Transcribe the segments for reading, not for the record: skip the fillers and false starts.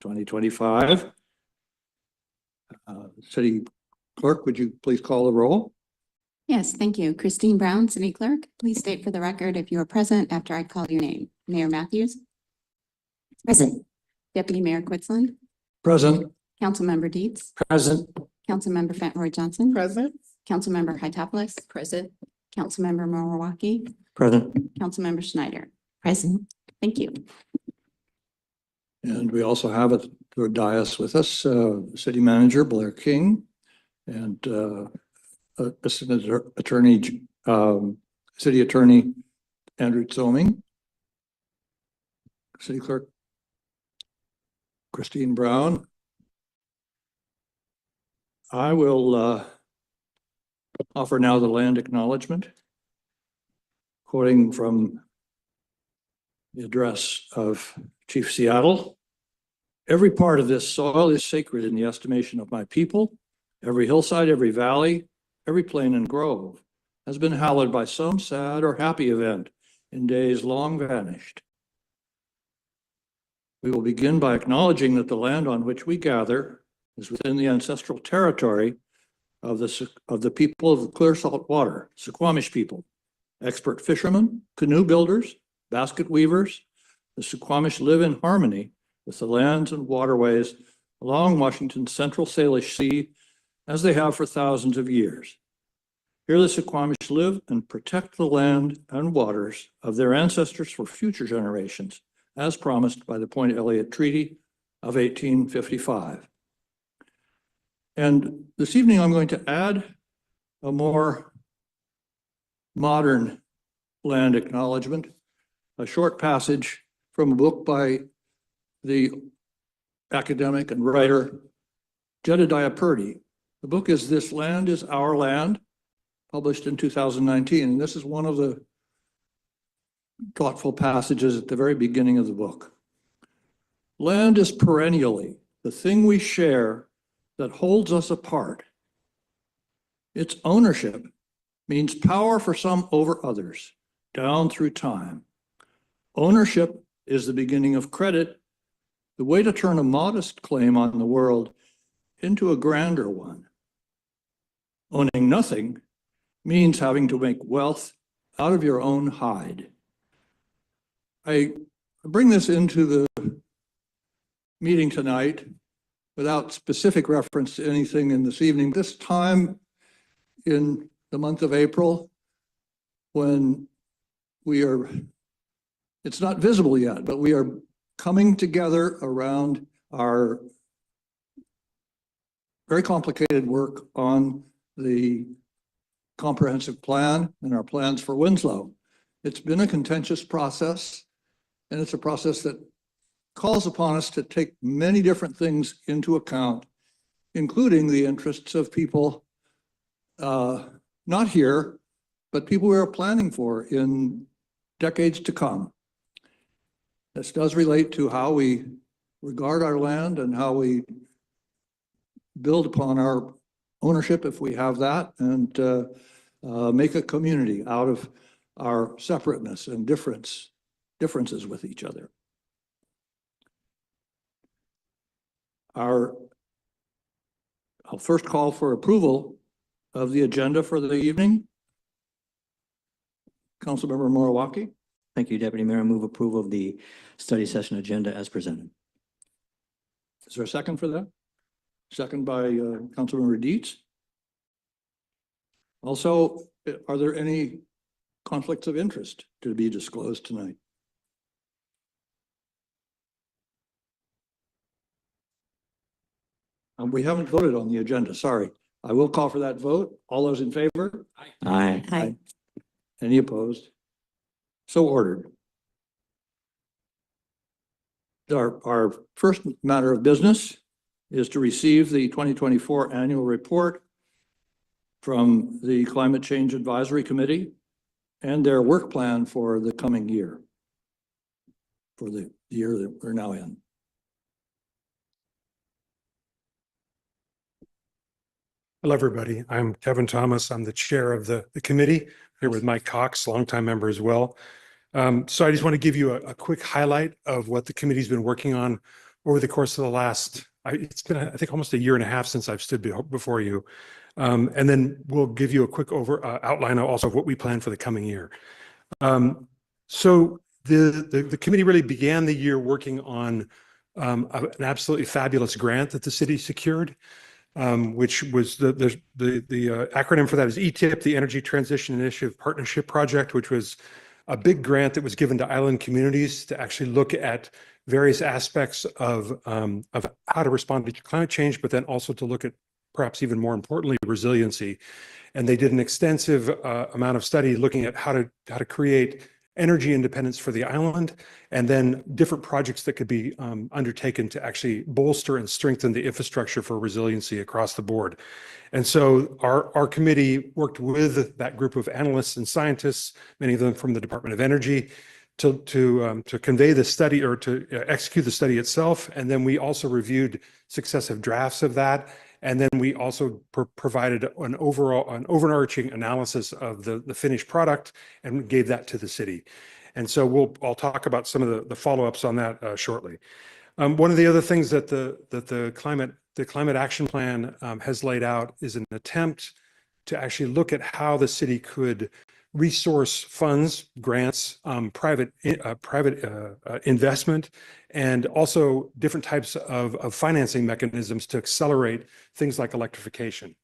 2025. City Clerk, would you please call the roll? Yes, thank you. Christine Brown, City Clerk, please state for the record if you are present after I call your name. Mayor Matthews? Present. Deputy Mayor Quinlan? Present. Councilmember Dietz? Present. Councilmember Fentroy Johnson? Present. Councilmember Hightopolis? Present. Councilmember Moriwaki? Present. Councilmember Schneider? Present. Thank you. And we also have at the dais with us, City Manager Blair King and Assistant Attorney, City Attorney Andrew Tsoming, City Clerk Christine Brown. I will offer now the land acknowledgement, quoting from the address of Chief Seattle. Every part of this soil is sacred in the estimation of my people. Every hillside, every valley, every plain and grove has been hallowed by some sad or happy event in days long vanished. We will begin by acknowledging that the land on which we gather is within the ancestral territory of the people of the clear salt water, Suquamish people, expert fishermen, canoe builders, basket weavers. The Suquamish live in harmony with the lands and waterways along Washington's central Salish Sea as they have for thousands of years. Here the Suquamish live and protect the land and waters of their ancestors for future generations, as promised by the Point Elliott Treaty of 1855. And this evening I'm going to add a more modern land acknowledgement, a short passage from a book by the academic and writer Jedediah Purdy. The book is This Land is Our Land, published in 2019. And this is one of the thoughtful passages at the very beginning of the book. Land is perennially the thing we share that holds us apart. Its ownership means power for some over others, down through time. Ownership is the beginning of credit, the way to turn a modest claim on the world into a grander one. Owning nothing means having to make wealth out of your own hide. I bring this into the meeting tonight without specific reference to anything in this evening. This time in the month of April, when it's not visible yet, but we are coming together around our very complicated work on the comprehensive plan and our plans for Winslow. It's been a contentious process, and it's a process that calls upon us to take many different things into account, including the interests of people not here, but people we are planning for in decades to come. This does relate to how we regard our land and how we build upon our ownership, if we have that, and make a community out of our separateness and differences with each other. I'll first call for approval of the agenda for the evening. Councilmember Moriwaki. Thank you, Deputy Mayor. I move approval of the study session agenda as presented. Is there a second for that? Second by Councilmember Dietz. Also, are there any conflicts of interest to be disclosed tonight? We haven't voted on the agenda, sorry. I will call for that vote. All those in favor? Aye. Aye. Any opposed? So ordered. Our first matter of business is to receive the 2024 annual report from the Climate Change Advisory Committee and their work plan for the coming year, for the year that we're now in. Hello, everybody. I'm Kevin Thomas. I'm the chair of the committee, here with Mike Cox, longtime member as well. So I just want to give you a quick highlight of what the committee's been working on over the course of the last, it's been, I think, almost a year and a half since I've stood before you. And then we'll give you a quick outline also of what we plan for the coming year. So the committee really began the year working on an absolutely fabulous grant that the city secured, which was the acronym for that is ETIP, the Energy Transition Initiative Partnership Project, which was a big grant that was given to island communities to actually look at various aspects of how to respond to climate change, but then also to look at, perhaps even more importantly, resiliency. And they did an extensive amount of study looking at how to create energy independence for the island, and then different projects that could be undertaken to actually bolster and strengthen the infrastructure for resiliency across the board. And so our committee worked with that group of analysts and scientists, many of them from the Department of Energy, to convey the study or to execute the study itself. And then we also reviewed successive drafts of that. And then we also provided an overarching analysis of the finished product and gave that to the city. And so I'll talk about some of the follow-ups on that shortly. One of the other things that the climate action plan has laid out is an attempt to actually look at how the city could resource funds, grants, private investment, and also different types of financing mechanisms to accelerate things like electrification.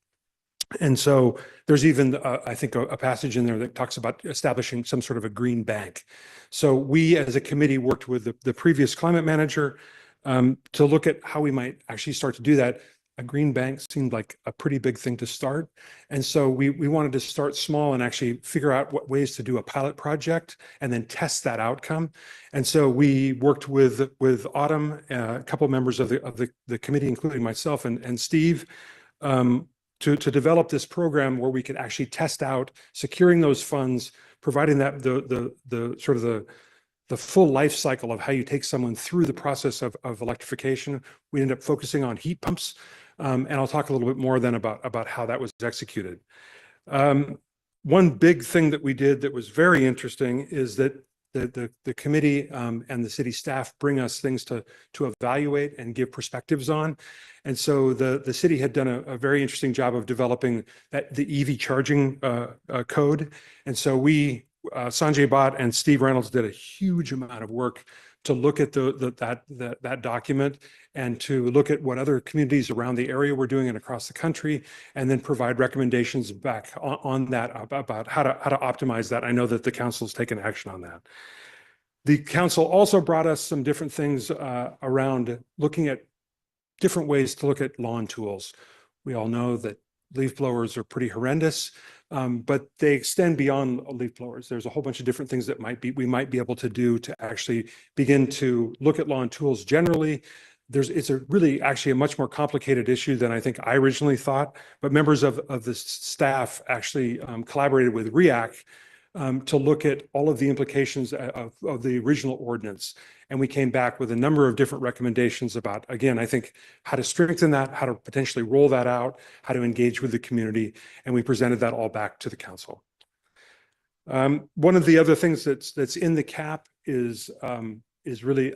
And so there's even, I think, a passage in there that talks about establishing some sort of a green bank. So we as a committee worked with the previous climate manager to look at how we might actually start to do that. A green bank seemed like a pretty big thing to start. And so we wanted to start small and actually figure out what ways to do a pilot project and then test that outcome. And so we worked with Autumn, a couple of members of the committee, including myself and Steve, to develop this program where we could actually test out securing those funds, providing that the full life cycle of how you take someone through the process of electrification. We ended up focusing on heat pumps. And I'll talk a little bit more then about how that was executed. One big thing that we did that was very interesting is that the committee and the city staff bring us things to evaluate and give perspectives on. And so the city had done a very interesting job of developing the EV charging code. And so Sanjay Bhatt and Steve Reynolds did a huge amount of work to look at that document and to look at what other communities around the area were doing and across the country, and then provide recommendations back on that about how to optimize that. I know that the council's taken action on that. The council also brought us some different things around looking at different ways to look at lawn tools. We all know that leaf blowers are pretty horrendous, but they extend beyond leaf blowers. There's a whole bunch of different things that we might be able to do to actually begin to look at lawn tools generally. It's actually a much more complicated issue than I think I originally thought, but members of the staff actually collaborated with REAC to look at all of the implications of the original ordinance. And we came back with a number of different recommendations about, again, I think how to strengthen that, how to potentially roll that out, how to engage with the community. And we presented that all back to the council. One of the other things that's in the cap is really,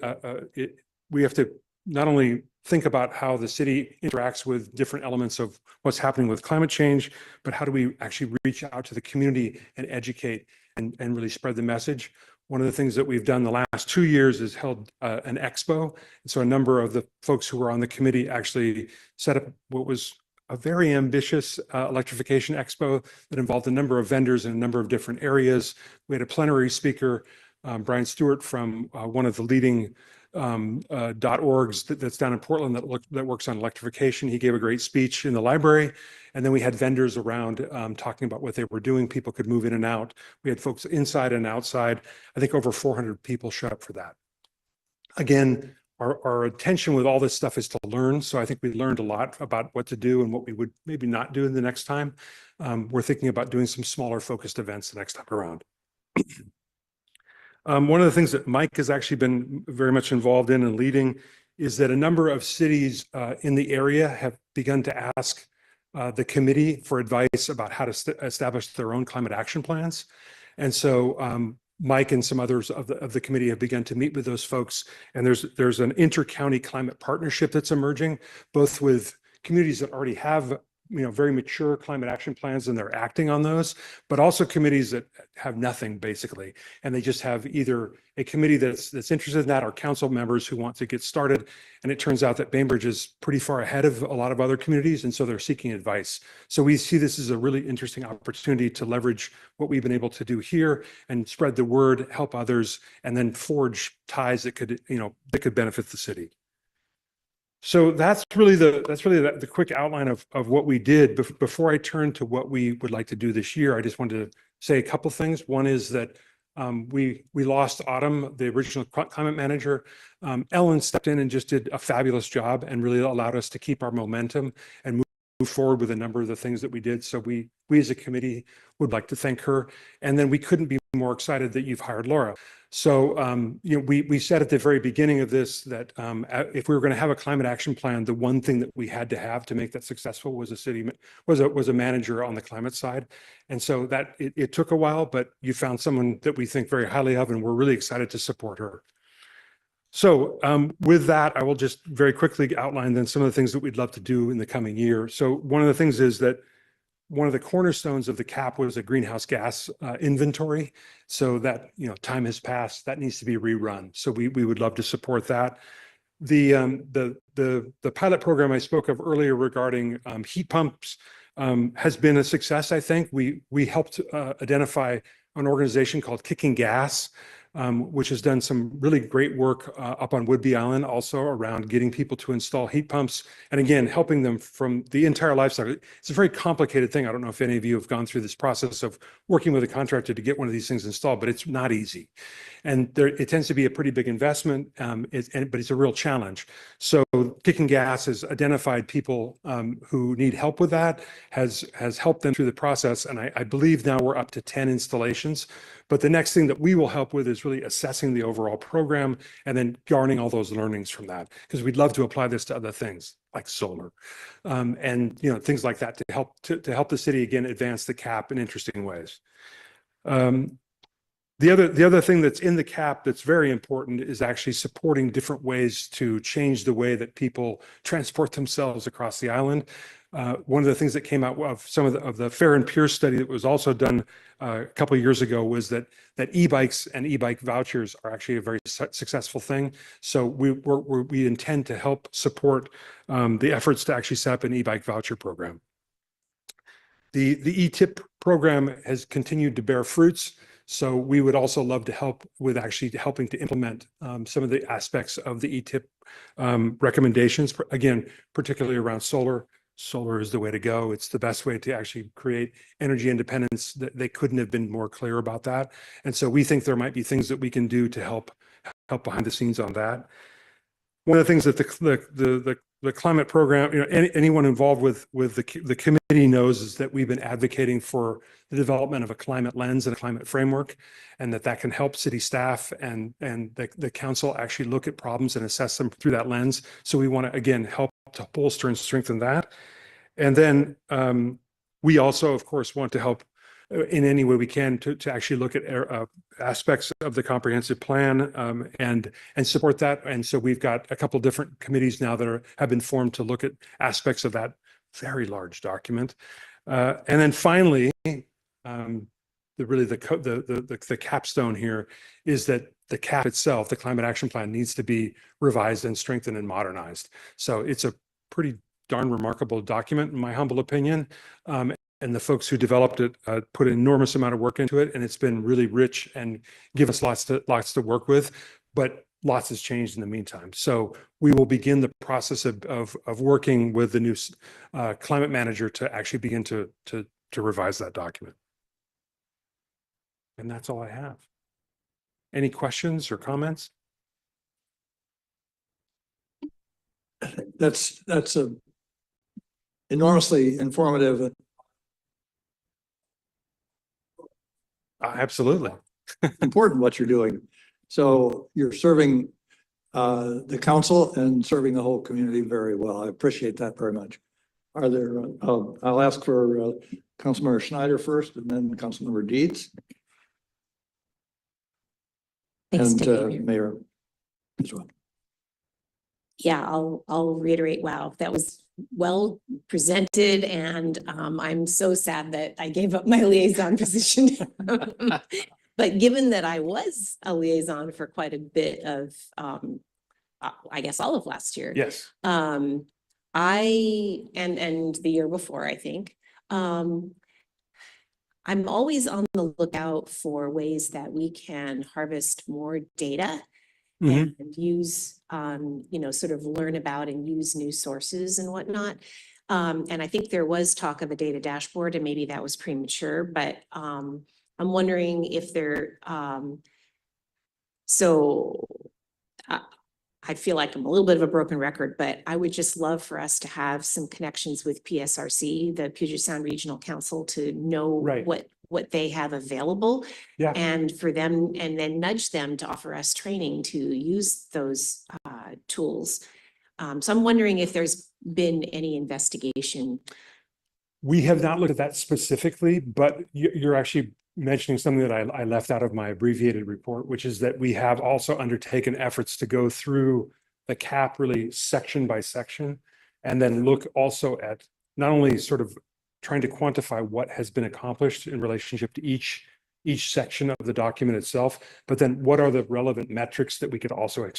we have to not only think about how the city interacts with different elements of what's happening with climate change, but how do we actually reach out to the community and educate and really spread the message. One of the things that we've done the last 2 years is held an expo. And so a number of the folks who were on the committee actually set up what was a very ambitious electrification expo that involved a number of vendors in a number of different areas. We had a plenary speaker, Brian Stewart, from one of the leading .orgs that's down in Portland that works on electrification. He gave a great speech in the library. And then we had vendors around talking about what they were doing. People could move in and out. We had folks inside and outside. I think over 400 people showed up for that. Again, our intention with all this stuff is to learn. So I think we learned a lot about what to do and what we would maybe not do in the next time. We're thinking about doing some smaller focused events the next time around. One of the things that Mike has actually been very much involved in and leading is that a number of cities in the area have begun to ask the committee for advice about how to establish their own climate action plans. And so Mike and some others of the committee have begun to meet with those folks. And there's an inter-county climate partnership that's emerging, both with communities that already have very mature climate action plans and they're acting on those, but also committees that have nothing basically. And they just have either a committee that's interested in that or council members who want to get started. And it turns out that Bainbridge is pretty far ahead of a lot of other communities. And so they're seeking advice. So we see this as a really interesting opportunity to leverage what we've been able to do here and spread the word, help others, and then forge ties that could benefit the city. So that's really the quick outline of what we did. Before I turn to what we would like to do this year, I just wanted to say a couple things. One is that we lost Autumn, the original climate manager. Ellen stepped in and just did a fabulous job and really allowed us to keep our momentum and move forward with a number of the things that we did. So we as a committee would like to thank her. And then we couldn't be more excited that you've hired Laura. So, we said at the very beginning of this that if we were going to have a climate action plan, the one thing that we had to have to make that successful was a manager on the climate side. And so that it took a while, but you found someone that we think very highly of, and we're really excited to support her. So with that, I will just very quickly outline then some of the things that we'd love to do in the coming year. So one of the things is that one of the cornerstones of the CAP was a greenhouse gas inventory. So that, time has passed, that needs to be rerun. So we would love to support that. The pilot program I spoke of earlier regarding heat pumps has been a success, I think. We helped identify an organization called Kicking Gas, which has done some really great work up on Whidbey Island, also around getting people to install heat pumps. And again, helping them from the entire life cycle. It's a very complicated thing. I don't know if any of you have gone through this process of working with a contractor to get one of these things installed, but it's not easy. And it tends to be a pretty big investment, but it's a real challenge. So Kicking Gas has identified people who need help with that, has helped them through the process. And I believe now we're up to 10 installations. But the next thing that we will help with is really assessing the overall program and then garnering all those learnings from that, because we'd love to apply this to other things like solar and things like that to help the city again advance the CAP in interesting ways. The other thing that's in the CAP that's very important is actually supporting different ways to change the way that people transport themselves across the island. One of the things that came out of some of the Fair and Pure study that was also done a couple of years ago was that e-bikes and e-bike vouchers are actually a very successful thing. So we intend to help support the efforts to actually set up an e-bike voucher program. The e-tip program has continued to bear fruits. So we would also love to help with actually helping to implement some of the aspects of the e-tip recommendations, again, particularly around solar. Solar is the way to go. It's the best way to actually create energy independence. They couldn't have been more clear about that. And so we think there might be things that we can do to help behind the scenes on that. One of the things that the climate program, anyone involved with the committee knows is that we've been advocating for the development of a climate lens and a climate framework, and that can help city staff and the council actually look at problems and assess them through that lens. So we want to, again, help to bolster and strengthen that. And then we also, of course, want to help in any way we can to actually look at aspects of the comprehensive plan and support that. And so we've got a couple different committees now that have been formed to look at aspects of that very large document. And then finally, the capstone here is that the CAP itself, the Climate Action Plan, needs to be revised and strengthened and modernized. So it's a pretty darn remarkable document, in my humble opinion. And the folks who developed it put an enormous amount of work into it, and it's been really rich and give us lots to work with. But lots has changed in the meantime. So we will begin the process of working with the new climate manager to actually begin to revise that document. And that's all I have. Any questions or comments? That's a enormously informative. Absolutely. Important what you're doing. So you're serving the council and serving the whole community very well. I appreciate that very much. Are there, I'll ask for Councilmember Schneider first and then Councilmember Dietz. Thanks, And Deputy Mayor. Mayor as well. Yeah, I'll reiterate, wow, that was well presented, and I'm so sad that I gave up my liaison position. But given that I was a liaison for quite a bit of, I guess all of last year. Yes. And the year before, I think, I'm always on the lookout for ways that we can harvest more data Mhm. and use, sort of learn about and use new sources and whatnot. And I think there was talk of a data dashboard, and maybe that was premature, but I'm wondering if there, so I feel like I'm a little bit of a broken record, but I would just love for us to have some connections with PSRC, the Puget Sound Regional Council, to know Right. what they have available. Yeah. And for them, and then nudge them to offer us training to use those tools. So I'm wondering if there's been any investigation. We have not looked at that specifically, but you're actually mentioning something that I left out of my abbreviated report, which is that we have also undertaken efforts to go through the CAP really section by section, and then look also at not only sort of trying to quantify what has been accomplished in relationship to each section of the document itself, but then what are the relevant metrics that we could also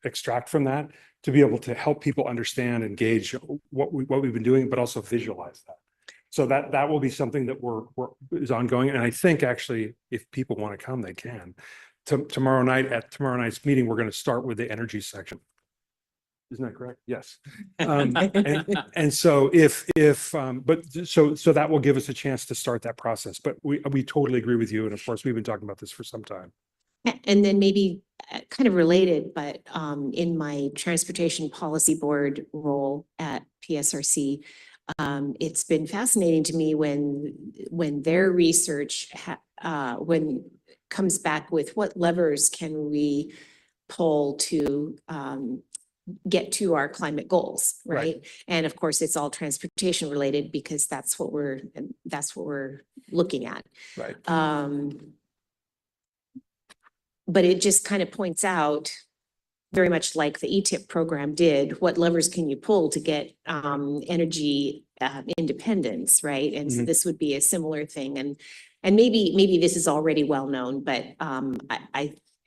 extract from that to be able to help people understand and gauge what we've been doing, but also visualize that. So that will be something that is ongoing. And I think actually, if people want to come, they can. Tomorrow night at tomorrow night's meeting, we're going to start with the energy section. Isn't that correct? Yes. And so so that will give us a chance to start that process. But we totally agree with you. And of course, we've been talking about this for some time. And then maybe kind of related, but in my Transportation Policy Board role at PSRC, it's been fascinating to me when their research when comes back with what levers can we pull to get to our climate goals, right? And of course, it's all transportation related because that's what we're looking at. Right. But it just kind of points out, very much like the ETIP program did, what levers can you pull to get energy independence, right? And so this would be a similar thing. And maybe this is already well known, but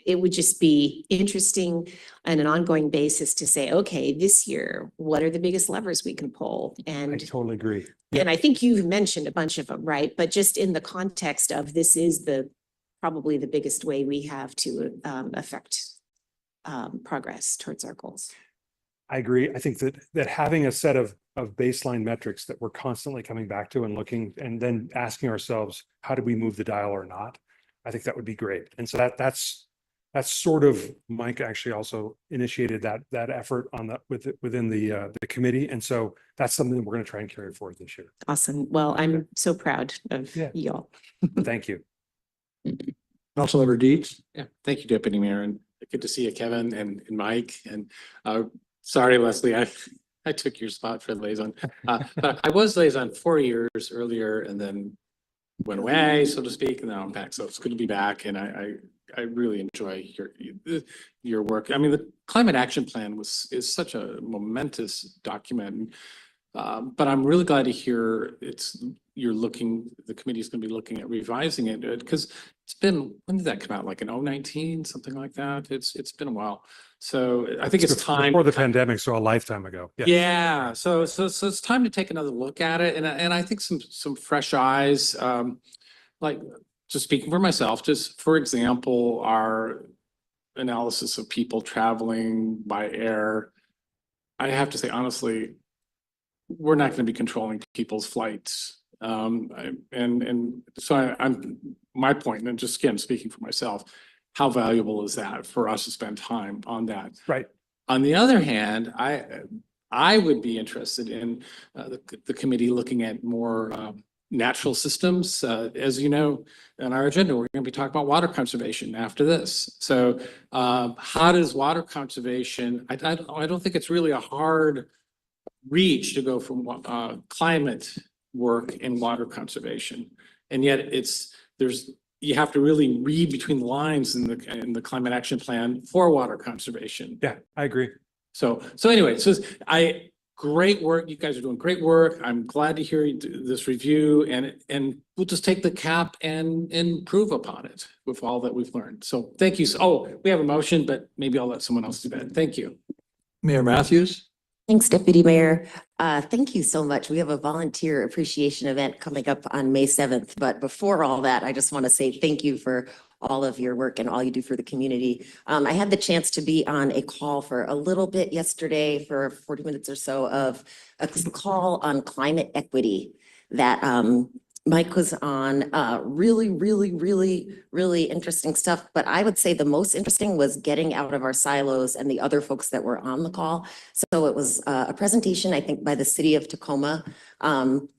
it would just be interesting on an ongoing basis to say, okay, this year, what are the biggest levers we can pull? I And totally agree. and I think you've mentioned a bunch of them, right? But just in the context of this is probably the biggest way we have to affect progress towards our goals. I agree. I think that having a set of baseline metrics that we're constantly coming back to and looking and then asking ourselves, how did we move the dial or not? I think that would be great. And so that's sort of, Mike actually also initiated that effort on within the committee. And so that's something that we're going to try and carry forward this year. Awesome. Well, I'm so proud of y'all. Thank you. Councilmember Deeds. Yeah, thank you, Deputy Mayor, and good to see you, Kevin and Mike. And sorry, Leslie, I took your spot for liaison. But I was liaison 4 years earlier and then went away, so to speak, and now I'm back. So it's good to be back, and I really enjoy your work. I mean, the Climate Action Plan is such a momentous document. But I'm really glad to hear the committee's going to be looking at revising it, because it's been, when did that come out? Like in 2019, something like that. It's been a while. So I think it's time. Before the pandemic, so a lifetime ago. Yes. Yeah. So it's time to take another look at it. And I think some fresh eyes, like just speaking for myself, just for example, our analysis of people traveling by air. I have to say, honestly, we're not going to be controlling people's flights. So I'm my point, and just again, speaking for myself, how valuable is that for us to spend time on that? Right. On the other hand, I would be interested in the committee looking at more natural systems. As you know, on our agenda, we're going to be talking about water conservation after this. So how does water conservation, I don't think it's really a hard reach to go from climate work and water conservation. And yet there's you have to really read between the lines in the climate action plan for water conservation. Yeah, I agree. So anyway, great work. You guys are doing great work. I'm glad to hear this review, and we'll just take the cap and improve upon it with all that we've learned. So thank you. We have a motion, but maybe I'll let someone else do that. Thank you. Mayor Matthews? Thanks, Deputy Mayor. Thank you so much. We have a volunteer appreciation event coming up on May 7th. But before all that, I just want to say thank you for all of your work and all you do for the community. I had the chance to be on a call for a little bit yesterday for 40 minutes or so of a call on climate equity that Mike was on. Really, really, really, really interesting stuff. But I would say the most interesting was getting out of our silos and the other folks that were on the call. So it was a presentation, I think, by the city of Tacoma.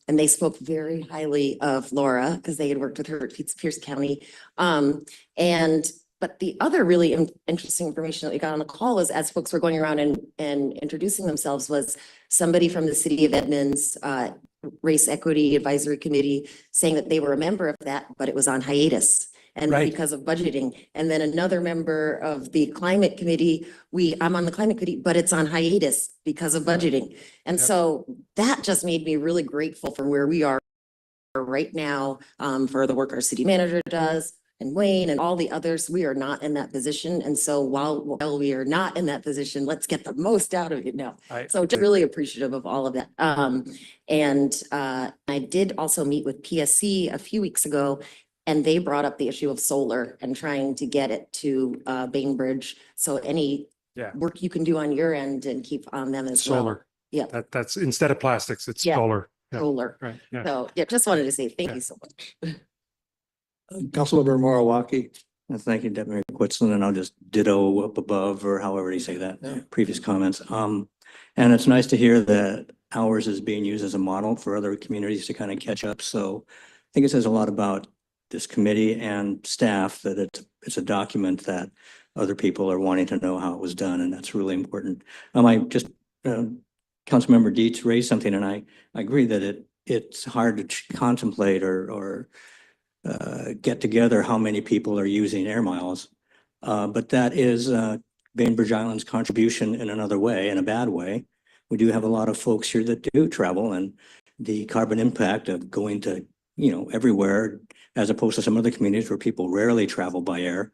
And they spoke very highly of Laura because they had worked with her at Pierce County. But the other really interesting information that we got on the call was, as folks were going around and introducing themselves, was somebody from the city of Edmonds Race Equity Advisory Committee saying that they were a member of that, but it was on hiatus. And Right. because of budgeting. And then another member of the climate committee, I'm on the climate committee, but it's on hiatus because of budgeting. And Yep. so that just made me really grateful for where we are right now, for the work our city manager does, and Wayne and all the others. We are not in that position. And so while we are not in that position, let's get the most out of it now. So just really appreciative of all of that. I did also meet with PSC a few weeks ago, and they brought up the issue of solar and trying to get it to Bainbridge. So any Yeah. work you can do on your end and keep on them as well. Solar. Yeah. That's instead of plastics, it's Yeah. solar. Yeah. Solar. Right. Yeah. So yeah, just wanted to say thank Yeah. you so much. Councilmember Morawaki? Thank you, Deputy Mayor Quitson, and I'll just ditto up above, or however you say that, Yeah. previous comments. And it's nice to hear that ours is being used as a model for other communities to kind of catch up. So I think it says a lot about this committee and staff that it's a document that other people are wanting to know how it was done, and that's really important. Councilmember Dietz raised something, and I agree that it's hard to contemplate or get together how many people are using air miles. But that is Bainbridge Island's contribution in another way, in a bad way. We do have a lot of folks here that do travel, and the carbon impact of going to, everywhere, as opposed to some other communities where people rarely travel by air.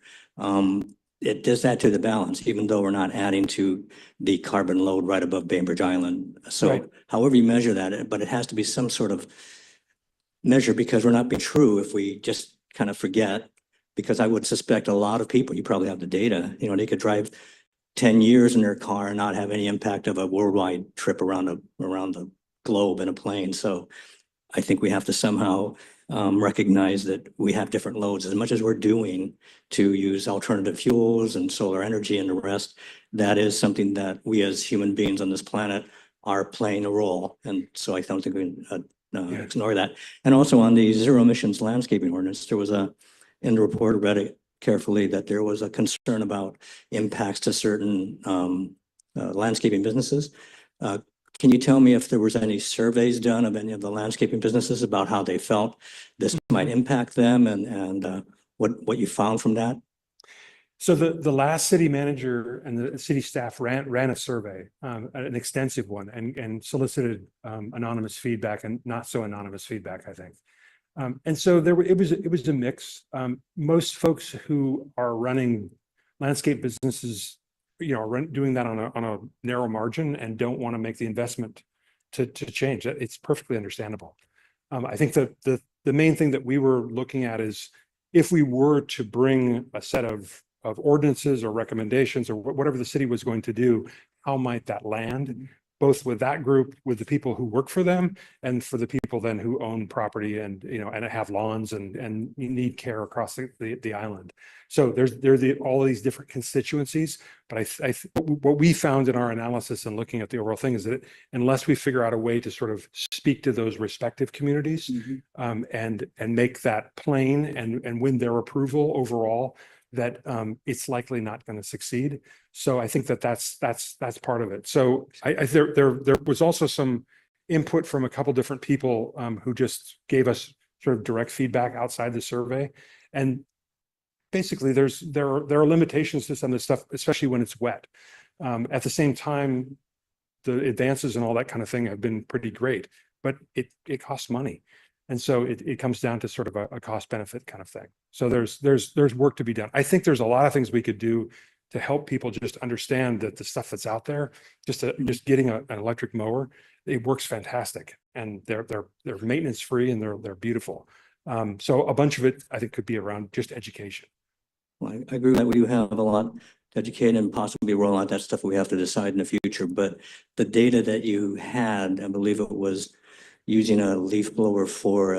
It does that to the balance, even though we're not adding to the carbon load right above Bainbridge Island. So Right. however you measure that, but it has to be some sort of measure, because we're not being true if we just kind of forget. Because I would suspect a lot of people, you probably have the data, they could drive 10 years in their car and not have any impact of a worldwide trip around the globe in a plane. So I think we have to somehow recognize that we have different loads. As much as we're doing to use alternative fuels and solar energy and the rest, that is something that we as human beings on this planet are playing a role. And so I don't think we can ignore that. And also on the zero emissions landscaping ordinance, there was in the report, I read it carefully, that there was a concern about impacts to certain landscaping businesses. Can you tell me if there was any surveys done of any of the landscaping businesses about how they felt this might impact them, and what you found from that? So the last city manager and the city staff ran a survey, an extensive one, and solicited anonymous feedback and not so anonymous feedback, I think. And so it was a mix. Most folks who are running landscape businesses, are doing that on a narrow margin and don't want to make the investment to change. It's perfectly understandable. I think that the main thing that we were looking at is, if we were to bring a set of ordinances or recommendations or whatever the city was going to do, how might that land, both with that group, with the people who work for them, and for the people then who own property and, and have lawns and need care across the island. So there's all these different constituencies, but what we found in our analysis and looking at the overall thing is that unless we figure out a way to sort of speak to those respective communities, and make that plain and win their approval overall, that it's likely not going to succeed. So I think that's part of it. So there was also some input from a couple different people who just gave us sort of direct feedback outside the survey. And basically there are limitations to some of this stuff, especially when it's wet. At the same time, the advances and all that kind of thing have been pretty great, but it costs money. And so it comes down to sort of a cost benefit kind of thing. So there's work to be done. I think there's a lot of things we could do to help people just understand that the stuff that's out there, just getting an electric mower, it works fantastic, and they're maintenance free and they're beautiful. So a bunch of it I think could be around just education. Well, I agree that we do have a lot to educate and possibly roll out that stuff we have to decide in the future. But the data that you had, I believe it was using a leaf blower for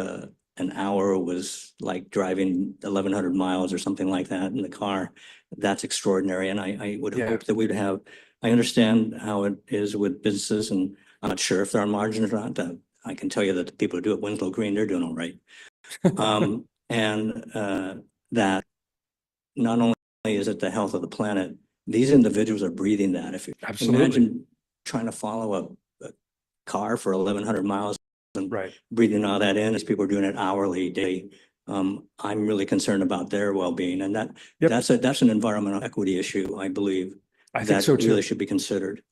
an hour was like driving 1,100 miles or something like that in the car. That's extraordinary. And I would Yeah. hope that we'd have, I understand how it is with businesses, and I'm not sure if there are margins or not. I can tell you that the people who do it, Winslow Green, they're doing all right. That not only is it the health of the planet, these individuals are breathing that. If you Absolutely. imagine trying to follow a car for 1,100 miles and Right. breathing all that in, as people are doing it hourly, daily. I'm really concerned about their well-being, and Yep. that's an environmental equity issue, I believe. I think that so too. really should be considered.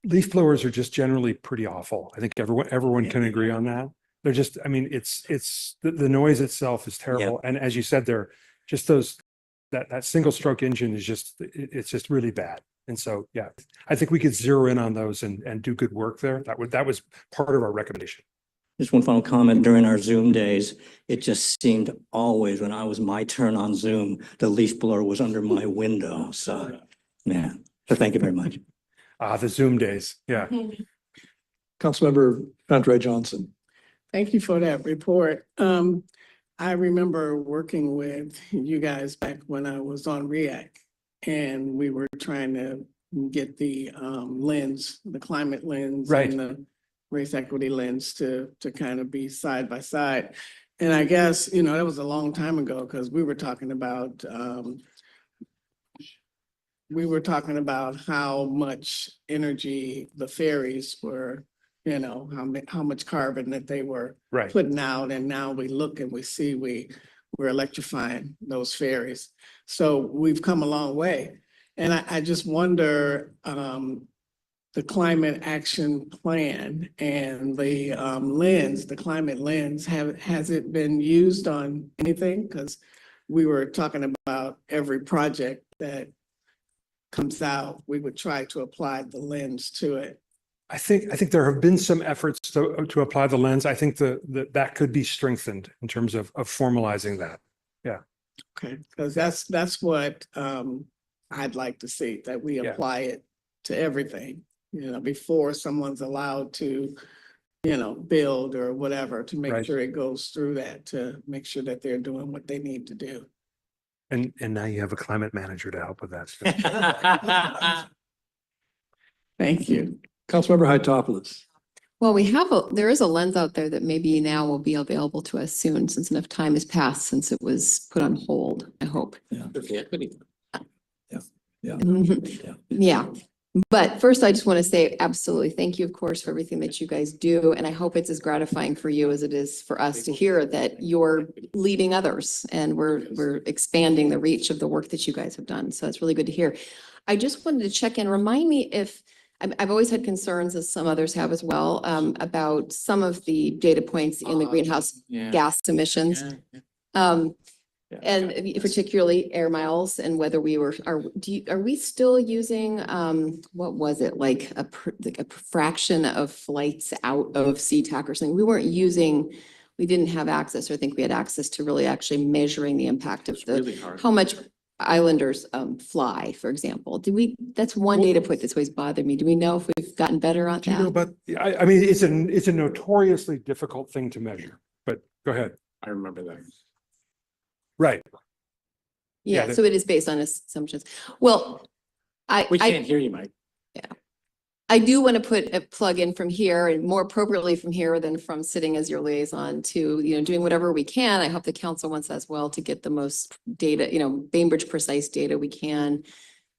Leaf blowers are just generally pretty awful. I think everyone Yeah. can agree on that. They're just, I mean, it's the noise itself is terrible. And as you said, they're just that single stroke engine is just, it's just really bad. And so, yeah, I think we could zero in on those and do good work there. That was part of our recommendation. Just one final comment. During our Zoom days, it just seemed always when I was my turn on Zoom, the leaf blower was under my window. So, yeah. So thank you very much. The Zoom days. Yeah. Councilmember Andre Johnson. Thank you for that report. I remember working with you guys back when I was on REAC, and we were trying to get the lens, the climate lens Right. and the race equity lens to kind of be side by side. And I guess, that was a long time ago, because we were talking about how much energy the ferries were, how much carbon that they were Right. putting out. And now we look and we see we're electrifying those ferries. So we've come a long way. And I just wonder, the climate action plan and the lens, the climate lens, has it been used on anything? Because we were talking about every project that comes out, we would try to apply the lens to it. I think there have been some efforts to apply the lens. I think that could be strengthened in terms of formalizing that. Yeah. Okay, because that's what I'd like to see, that we Yeah. apply it to everything, before someone's allowed to, build or whatever, to make Right. sure it goes through that, to make sure that they're doing what they need to do. And now you have a climate manager to help with that stuff. Thank you. Councilmember Hytopoulos. Well, there is a lens out there that maybe now will be available to us soon, since enough time has passed since it was put on hold, I hope. The equity. Yeah, but first I just want to say absolutely thank you, of course, for everything that you guys do. And I hope it's as gratifying for you as it is for us to hear that you're leading others and we're expanding the reach of the work that you guys have done. So it's really good to hear. I just wanted to check in, remind me if, I've always had concerns, as some others have as well, about some of the data points in the greenhouse gas emissions. And particularly air miles, and whether are we still using, what was it, like a fraction of flights out of SeaTac or something? We didn't have access, or I think we had access to really actually measuring the impact of It's really hard. how much islanders fly, for example. That's one data point that's always bothered me. Do we know if we've gotten better on Do you know that? about, I mean, it's a notoriously difficult thing to measure, but go ahead. I remember that. Right. yeah, Yeah, so it is based on assumptions. Well, We can't hear you, Mike. I do want to put a plug in from here, and more appropriately from here than from sitting as your liaison, to, doing whatever we can. I hope the council wants as well to get the most data, Bainbridge precise data we can,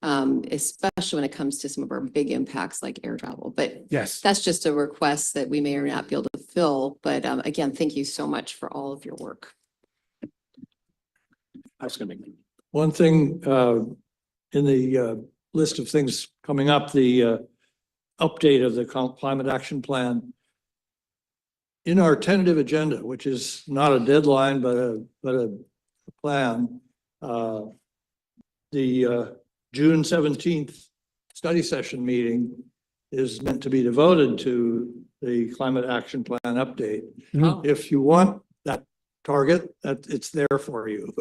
especially when it comes to some of our big impacts like air travel. But Yes. that's just a request that we may or not be able to fill. But again, thank you so much for all of your work. I was gonna make. One thing in the list of things coming up, the update of the climate action plan. In our tentative agenda, which is not a deadline, but a plan, the June 17th study session meeting is meant to be devoted to the climate action plan update. Oh. If you want that target, it's there for you.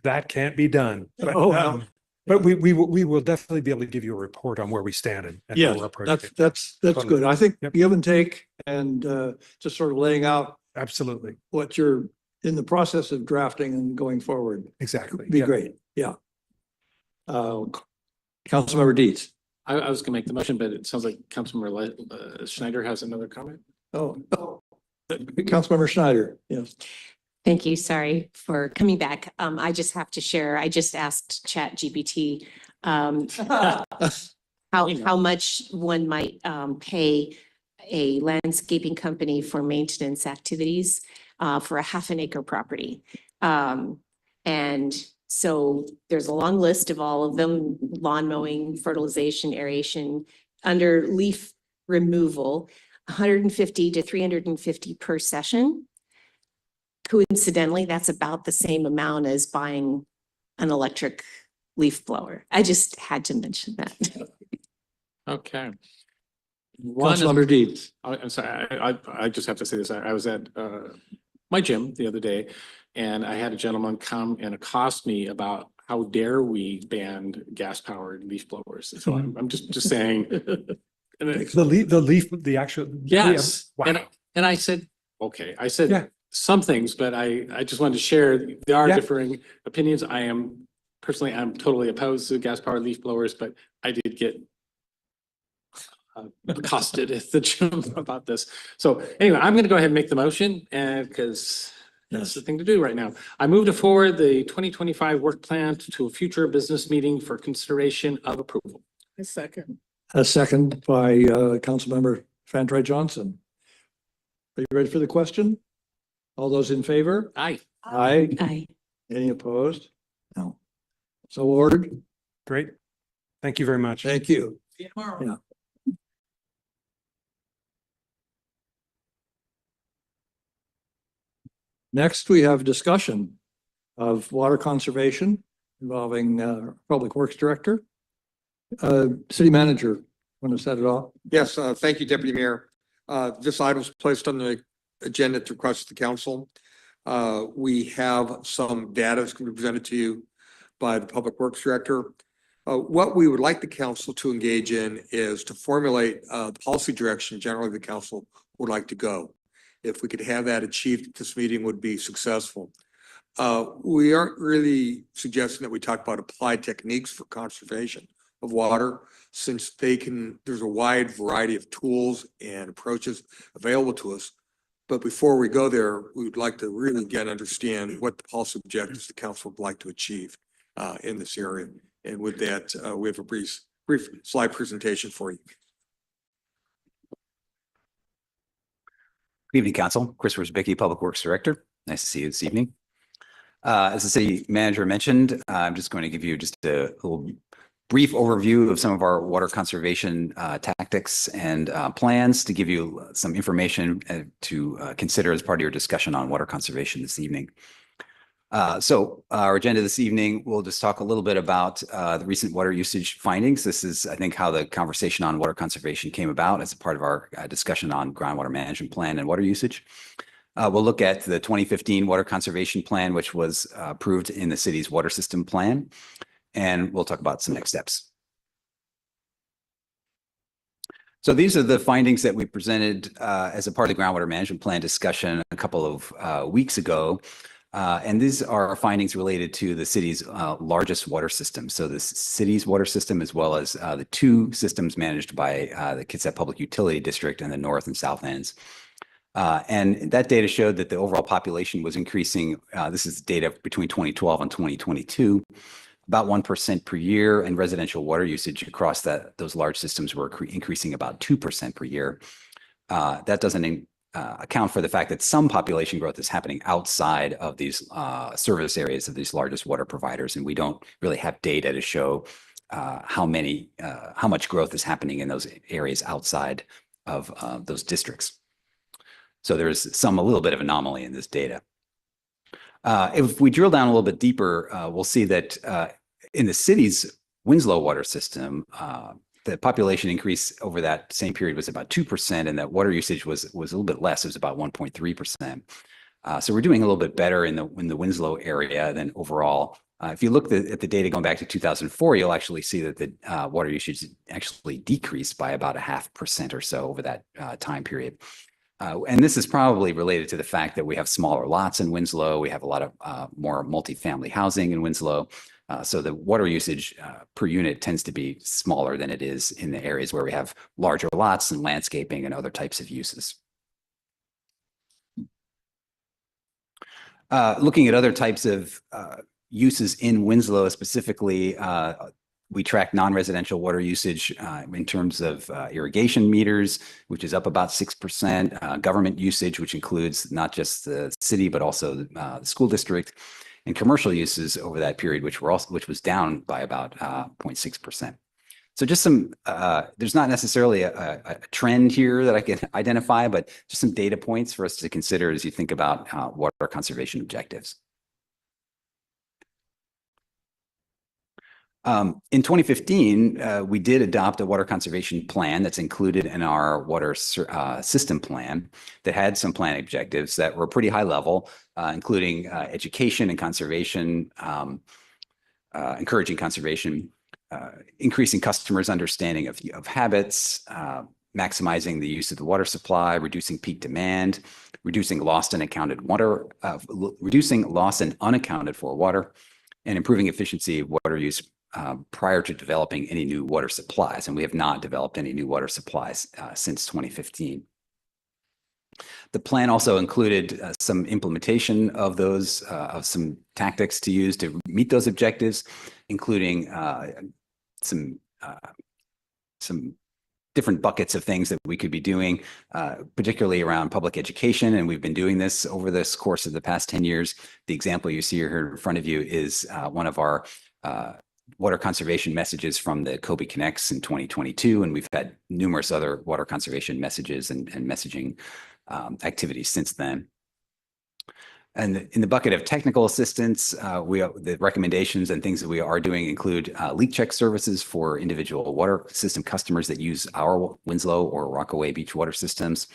That can't be done. Oh, well. But we will definitely be able to give you a report on where we stand and how Yeah, we're approaching it. that's Totally. good. I think Yep. give and take and just sort of laying out Absolutely. what you're in the process of drafting and going forward. Exactly. Be Yeah. great. Yeah. Councilmember Dietz. I was gonna make the motion, but it sounds like Councilmember Schneider has another comment. Oh, Councilmember Schneider. Yes. Thank you. Sorry for coming back. I just have to share, I just asked ChatGPT how much one might pay a landscaping company for maintenance activities for a half an acre property. And so there's a long list of all of them: lawn mowing, fertilization, aeration, under leaf removal, 150 to 350 per session. Coincidentally, that's about the same amount as buying an electric leaf blower. I just had to mention that. Okay. One is- Councilmember Dietz. I'm sorry, I just have to say this. I was at my gym the other day and I had a gentleman come and accost me about how dare we ban gas powered leaf blowers. So I'm just saying. And it- The actual. Yes, Wow. and I said, okay, I said Yeah. some things, but I just wanted to share, there are Yeah. differing opinions. I'm totally opposed to gas powered leaf blowers, but I did get accosted at the gym about this. So anyway, I'm going to go ahead and make the motion and because that's the thing to do right now. I move to forward the 2025 work plan to a future business meeting for consideration of approval. A second. A second by Councilmember Fantry Johnson. Are you ready for the question? All those in favor? Aye. Aye. Aye. Any opposed? No. So ordered. Great. Thank you very much. Thank you. See you tomorrow. Yeah. Next, we have discussion of water conservation involving Public Works Director. City Manager, want to set it off? Yes, thank you, Deputy Mayor. This item was placed on the agenda to request the council. We have some data that's going to be presented to you by the Public Works Director. What we would like the council to engage in is to formulate the policy direction generally the council would like to go. If we could have that achieved, this meeting would be successful. We aren't really suggesting that we talk about applied techniques for conservation of water, since there's a wide variety of tools and approaches available to us. But before we go there, we would like to really get understand what the policy objectives the council would like to achieve in this area. And with that, we have a brief slide presentation for you. Good evening, Council. Chris Wierzbicki, Public Works Director. Nice to see you this evening. As the city manager mentioned, I'm just going to give you just a little brief overview of some of our water conservation tactics and plans to give you some information to consider as part of your discussion on water conservation this evening. So our agenda this evening, we'll just talk a little bit about the recent water usage findings. This is, I think, how the conversation on water conservation came about as a part of our discussion on groundwater management plan and water usage. We'll look at the 2015 water conservation plan, which was approved in the city's water system plan, and we'll talk about some next steps. So these are the findings that we presented as a part of the groundwater management plan discussion a couple of weeks ago. And these are our findings related to the city's largest water system. So the city's water system, as well as the two systems managed by the Kitsap Public Utility District and the north and south ends. And that data showed that the overall population was increasing. This is data between 2012 and 2022, about 1% per year, and residential water usage across those large systems were increasing about 2% per year. That doesn't account for the fact that some population growth is happening outside of these service areas of these largest water providers, and we don't really have data to show how much growth is happening in those areas outside of those districts. So there's a little bit of anomaly in this data. If we drill down a little bit deeper, we'll see that in the city's Winslow water system, the population increase over that same period was about 2%, and that water usage was a little bit less. It was about 1.3%. So we're doing a little bit better in the Winslow area than overall. If you look at the data going back to 2004, you'll actually see that the water usage actually decreased by about 0.5% or so over that time period. And this is probably related to the fact that we have smaller lots in Winslow. We have a lot of more multifamily housing in Winslow. So the water usage per unit tends to be smaller than it is in the areas where we have larger lots and landscaping and other types of uses. Looking at other types of uses in Winslow specifically, we track non-residential water usage in terms of irrigation meters, which is up about 6%, government usage, which includes not just the city, but also the school district, and commercial uses over that period, which was down by about 0.6%. So just there's not necessarily a trend here that I can identify, but just some data points for us to consider as you think about water conservation objectives. In 2015, we did adopt a water conservation plan that's included in our water system plan that had some plan objectives that were pretty high level, including education and conservation, encouraging conservation, increasing customers' understanding of habits, maximizing the use of the water supply, reducing peak demand, reducing lost and unaccounted for water, and improving efficiency of water use prior to developing any new water supplies. And we have not developed any new water supplies since 2015. The plan also included some implementation of those, of some tactics to use to meet those objectives, including some different buckets of things that we could be doing, particularly around public education. And we've been doing this over this course of the past 10 years. The example you see here in front of you is one of our water conservation messages from the Kobe Connects in 2022. And we've had numerous other water conservation messages and messaging activities since then. And in the bucket of technical assistance, the recommendations and things that we are doing include leak check services for individual water system customers that use our Winslow or Rockaway Beach water systems,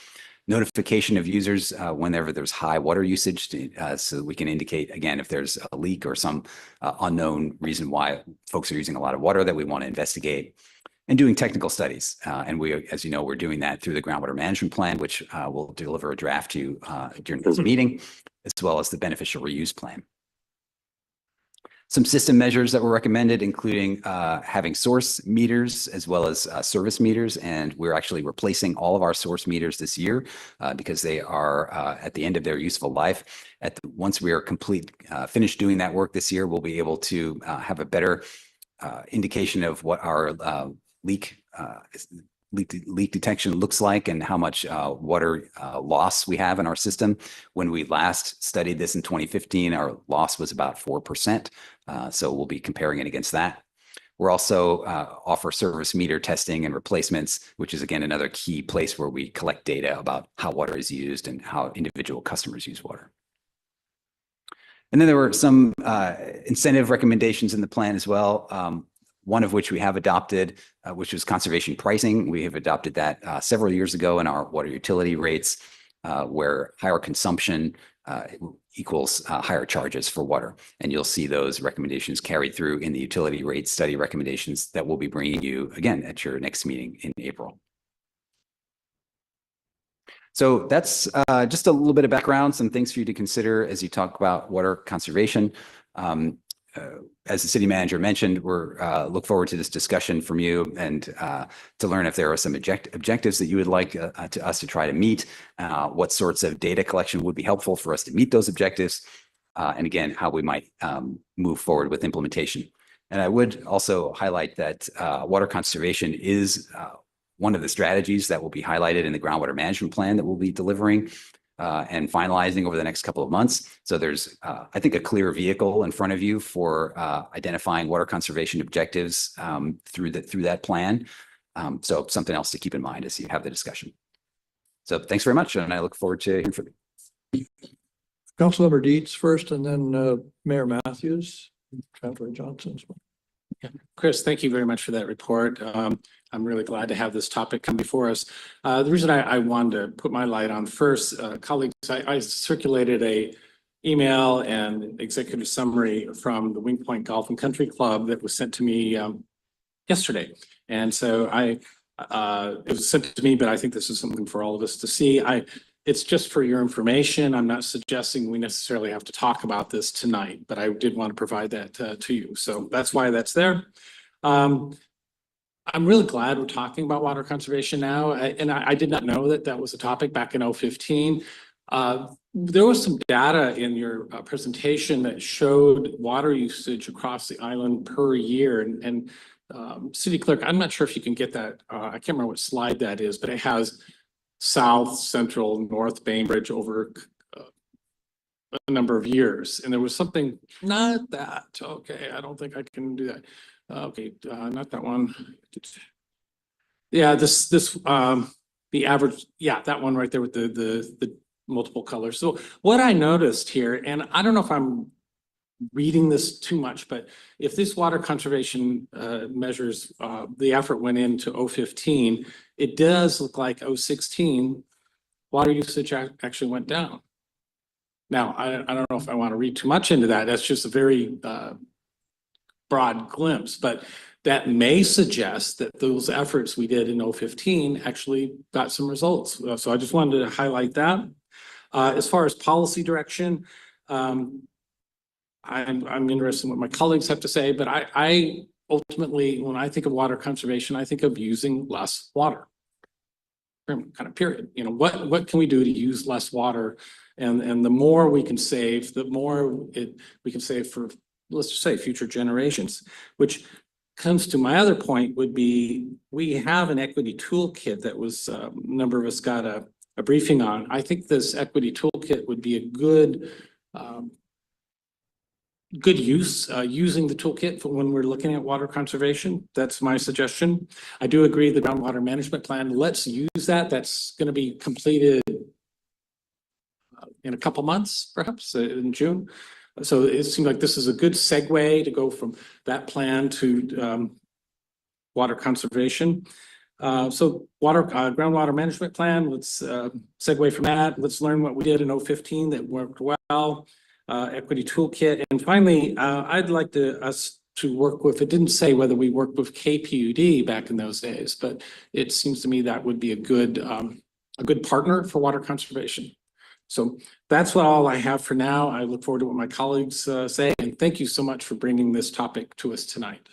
notification of users whenever there's high water usage, so that we can indicate, again, if there's a leak or some unknown reason why folks are using a lot of water that we want to investigate, and doing technical studies. And we, as you know, we're doing that through the groundwater management plan, which we'll deliver a draft to you during this meeting, as well as the beneficial reuse plan. Some system measures that were recommended, including having source meters as well as service meters. And we're actually replacing all of our source meters this year because they are at the end of their useful life. Once we are finished doing that work this year, we'll be able to have a better indication of what our leak detection looks like and how much water loss we have in our system. When we last studied this in 2015, our loss was about 4%. So we'll be comparing it against that. We're also offer service meter testing and replacements, which is, again, another key place where we collect data about how water is used and how individual customers use water. And then there were some incentive recommendations in the plan as well. One of which we have adopted, which was conservation pricing. We have adopted that several years ago in our water utility rates, where higher consumption equals higher charges for water. And you'll see those recommendations carried through in the utility rate study recommendations that we'll be bringing you again at your next meeting in April. So that's just a little bit of background, some things for you to consider as you talk about water conservation. As the city manager mentioned, we're look forward to this discussion from you and to learn if there are some objectives that you would like us to try to meet, what sorts of data collection would be helpful for us to meet those objectives, and again, how we might move forward with implementation. And I would also highlight that water conservation is one of the strategies that will be highlighted in the groundwater management plan that we'll be delivering and finalizing over the next couple of months. So there's, I think, a clear vehicle in front of you for identifying water conservation objectives through that plan. So something else to keep in mind as you have the discussion. So thanks very much, and I look forward to hearing from you. Councilmember Dietz first, and then Mayor Matthews, Councilor Johnson's. Yeah. Chris, thank you very much for that report. I'm really glad to have this topic come before us. The reason I wanted to put my light on first, colleagues, I circulated a email and executive summary from the Wing Point Golf and Country Club that was sent to me yesterday. And so it was sent to me, but I think this is something for all of us to see. It's just for your information. I'm not suggesting we necessarily have to talk about this tonight, but I did want to provide that to you. So that's why that's there. I'm really glad we're talking about water conservation now. I did not know that that was a topic back in 2015. There was some data in your presentation that showed water usage across the island per year. And City Clerk, I'm not sure if you can get that. I can't remember what slide that is, but it has South, Central, North Bainbridge over a number of years. And there was something, not that, okay, I don't think I can do that. Okay, not that one. Yeah, the average, yeah, that one right there with the multiple colors. So what I noticed here, and I don't know if I'm reading this too much, but if this water conservation measures, the effort went into 2015, it does look like 2016 water usage actually went down. Now, I don't know if I want to read too much into that. That's just a very broad glimpse, but that may suggest that those efforts we did in 2015 actually got some results. So I just wanted to highlight that. As far as policy direction, I'm interested in what my colleagues have to say, but I ultimately, when I think of water conservation, I think of using less water. Kind of period. You know, what can we do to use less water? And the more we can save, the more we can save for, let's just say, future generations, which comes to my other point would be, we have an equity toolkit that was a number of us got a briefing on. I think this equity toolkit would be a good use, using the toolkit for when we're looking at water conservation. That's my suggestion. I do agree the groundwater management plan, let's use that. That's going to be completed in a couple months, perhaps in June. So it seems like this is a good segue to go from that plan to water conservation. So groundwater management plan, let's segue from that. Let's learn what we did in 2015 that worked well. Equity toolkit. And finally, I'd like us to work with, it didn't say whether we worked with KPUD back in those days, but it seems to me that would be a good partner for water conservation. So that's all I have for now. I look forward to what my colleagues say, and thank you so much for bringing this topic to us tonight.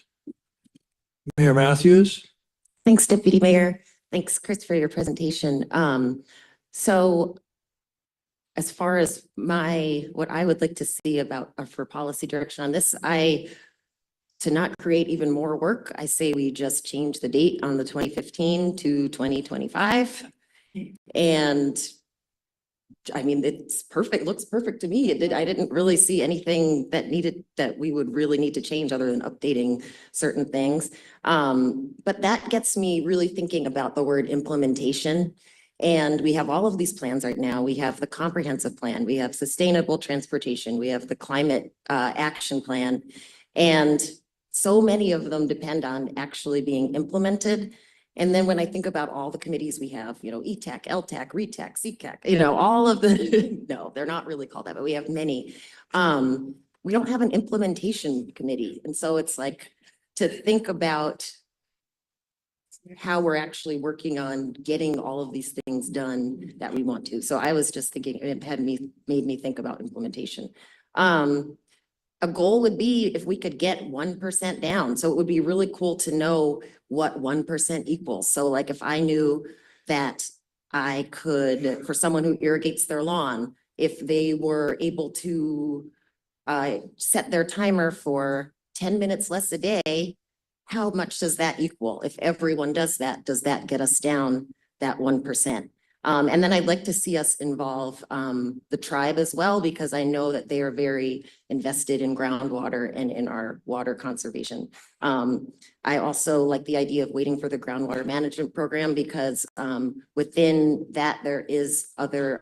Mayor Matthews. Thanks, Deputy Mayor. Thanks, Chris, for your presentation. So as far as what I would like to see about for policy direction on this, to not create even more work, I say we just change the date on the 2015 to 2025. And I mean, it's perfect, looks perfect to me. I didn't really see anything that we would really need to change other than updating certain things. But that gets me really thinking about the word implementation. And we have all of these plans right now. We have the comprehensive plan, we have sustainable transportation, we have the climate action plan. And so many of them depend on actually being implemented. And then when I think about all the committees we have, you know, ETAC, LTAC, RETAC, CCAC, you know, all of the, no, they're not really called that, but we have many. We don't have an implementation committee. And so it's like to think about how we're actually working on getting all of these things done that we want to. So I was just thinking, it made me think about implementation. A goal would be if we could get 1% down. So it would be really cool to know what 1% equals. So like if I knew that I could, for someone who irrigates their lawn, if they were able to set their timer for 10 minutes less a day, how much does that equal? If everyone does that get us down that 1%? And then I'd like to see us involve the tribe as well, because I know that they are very invested in groundwater and in our water conservation. I also like the idea of waiting for the groundwater management program, because within that there is other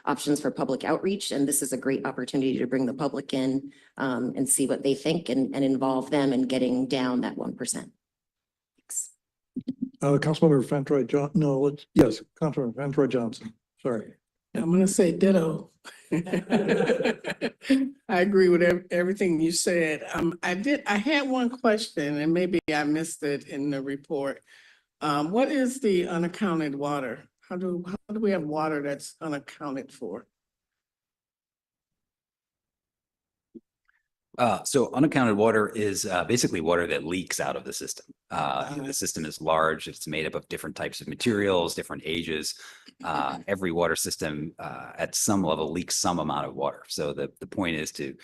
options for public outreach. And this is a great opportunity to bring the public in and see what they think and involve them in getting down that 1%. Thanks. Councilmember Fantroy yes, Councilmember Fantroy Johnson, sorry. I'm gonna say ditto. I agree with everything you said. I had one question and maybe I missed it in the report. What is the unaccounted water? How do we have water that's unaccounted for? So unaccounted water is basically water that leaks out of the system. The system is large. It's made up of different types of materials, different ages. Every water system at some level leaks some amount of water. So the point is to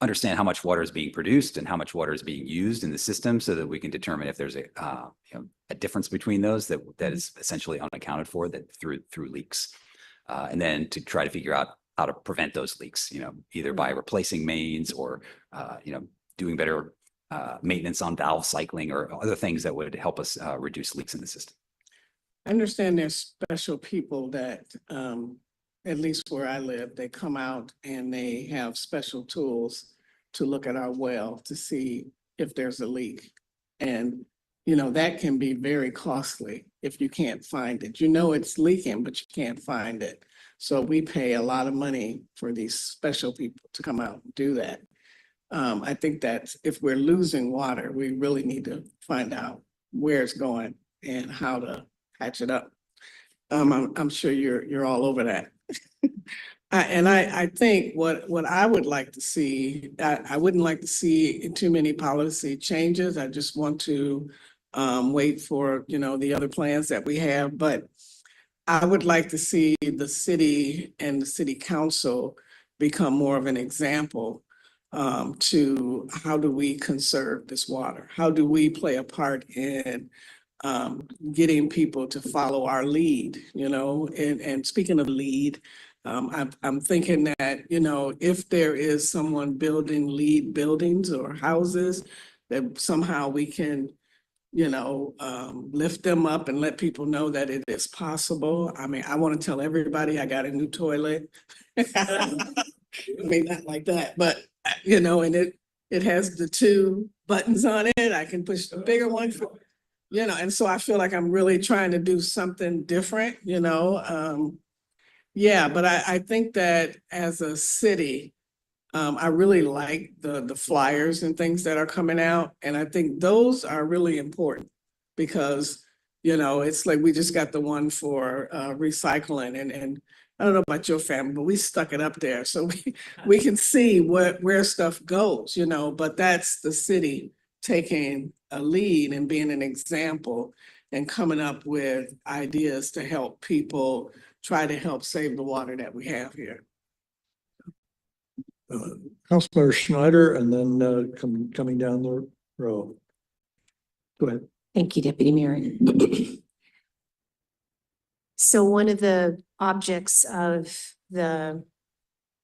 understand how much water is being produced and how much water is being used in the system, so that we can determine if there's a difference between those that is essentially unaccounted for that through leaks. And then to try to figure out how to prevent those leaks, either by replacing mains or, doing better maintenance on valve cycling or other things that would help us reduce leaks in the system. I understand there's special people that, at least where I live, they come out and they have special tools to look at our well to see if there's a leak. And, that can be very costly if you can't find it. It's leaking, but you can't find it. So we pay a lot of money for these special people to come out and do that. I think that if we're losing water, we really need to find out where it's going and how to patch it up. I'm sure you're all over that. I think what I would like to see, I wouldn't like to see too many policy changes. I just want to wait for, the other plans that we have. But I would like to see the city and the city council become more of an example to how do we conserve this water? How do we play a part in getting people to follow our lead, and speaking of lead, I'm thinking that, if there is someone building lead buildings or houses, that somehow we can, lift them up and let people know that it is possible. I mean, I want to tell everybody I got a new toilet. I mean, not like that, but, and it has the 2 buttons on it. I can push the bigger one for, and so I feel like I'm really trying to do something different, yeah, but I think that as a city, I really like the flyers and things that are coming out. And I think those are really important because, it's like we just got the one for recycling and I don't know about your family, but we stuck it up there. So we can see where stuff goes, but that's the city taking a lead and being an example and coming up with ideas to help people try to help save the water that we have here. Councilmember Schneider, and then coming down the row. Go ahead. Thank you, Deputy Mayor. So one of the objects of the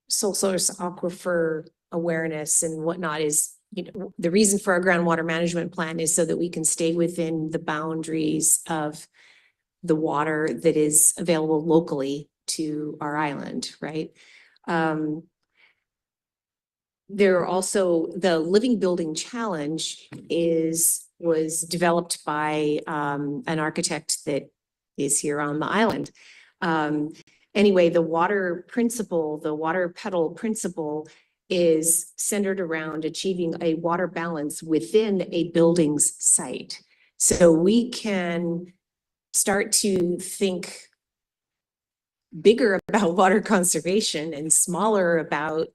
sole source aquifer awareness and whatnot is, the reason for our groundwater management plan is so that we can stay within the boundaries of the water that is available locally to our island, right? There are also the Living Building Challenge was developed by an architect that is here on the island. Anyway, the water principle, the water petal principle is centered around achieving a water balance within a building's site. So we can start to think bigger about water conservation and smaller about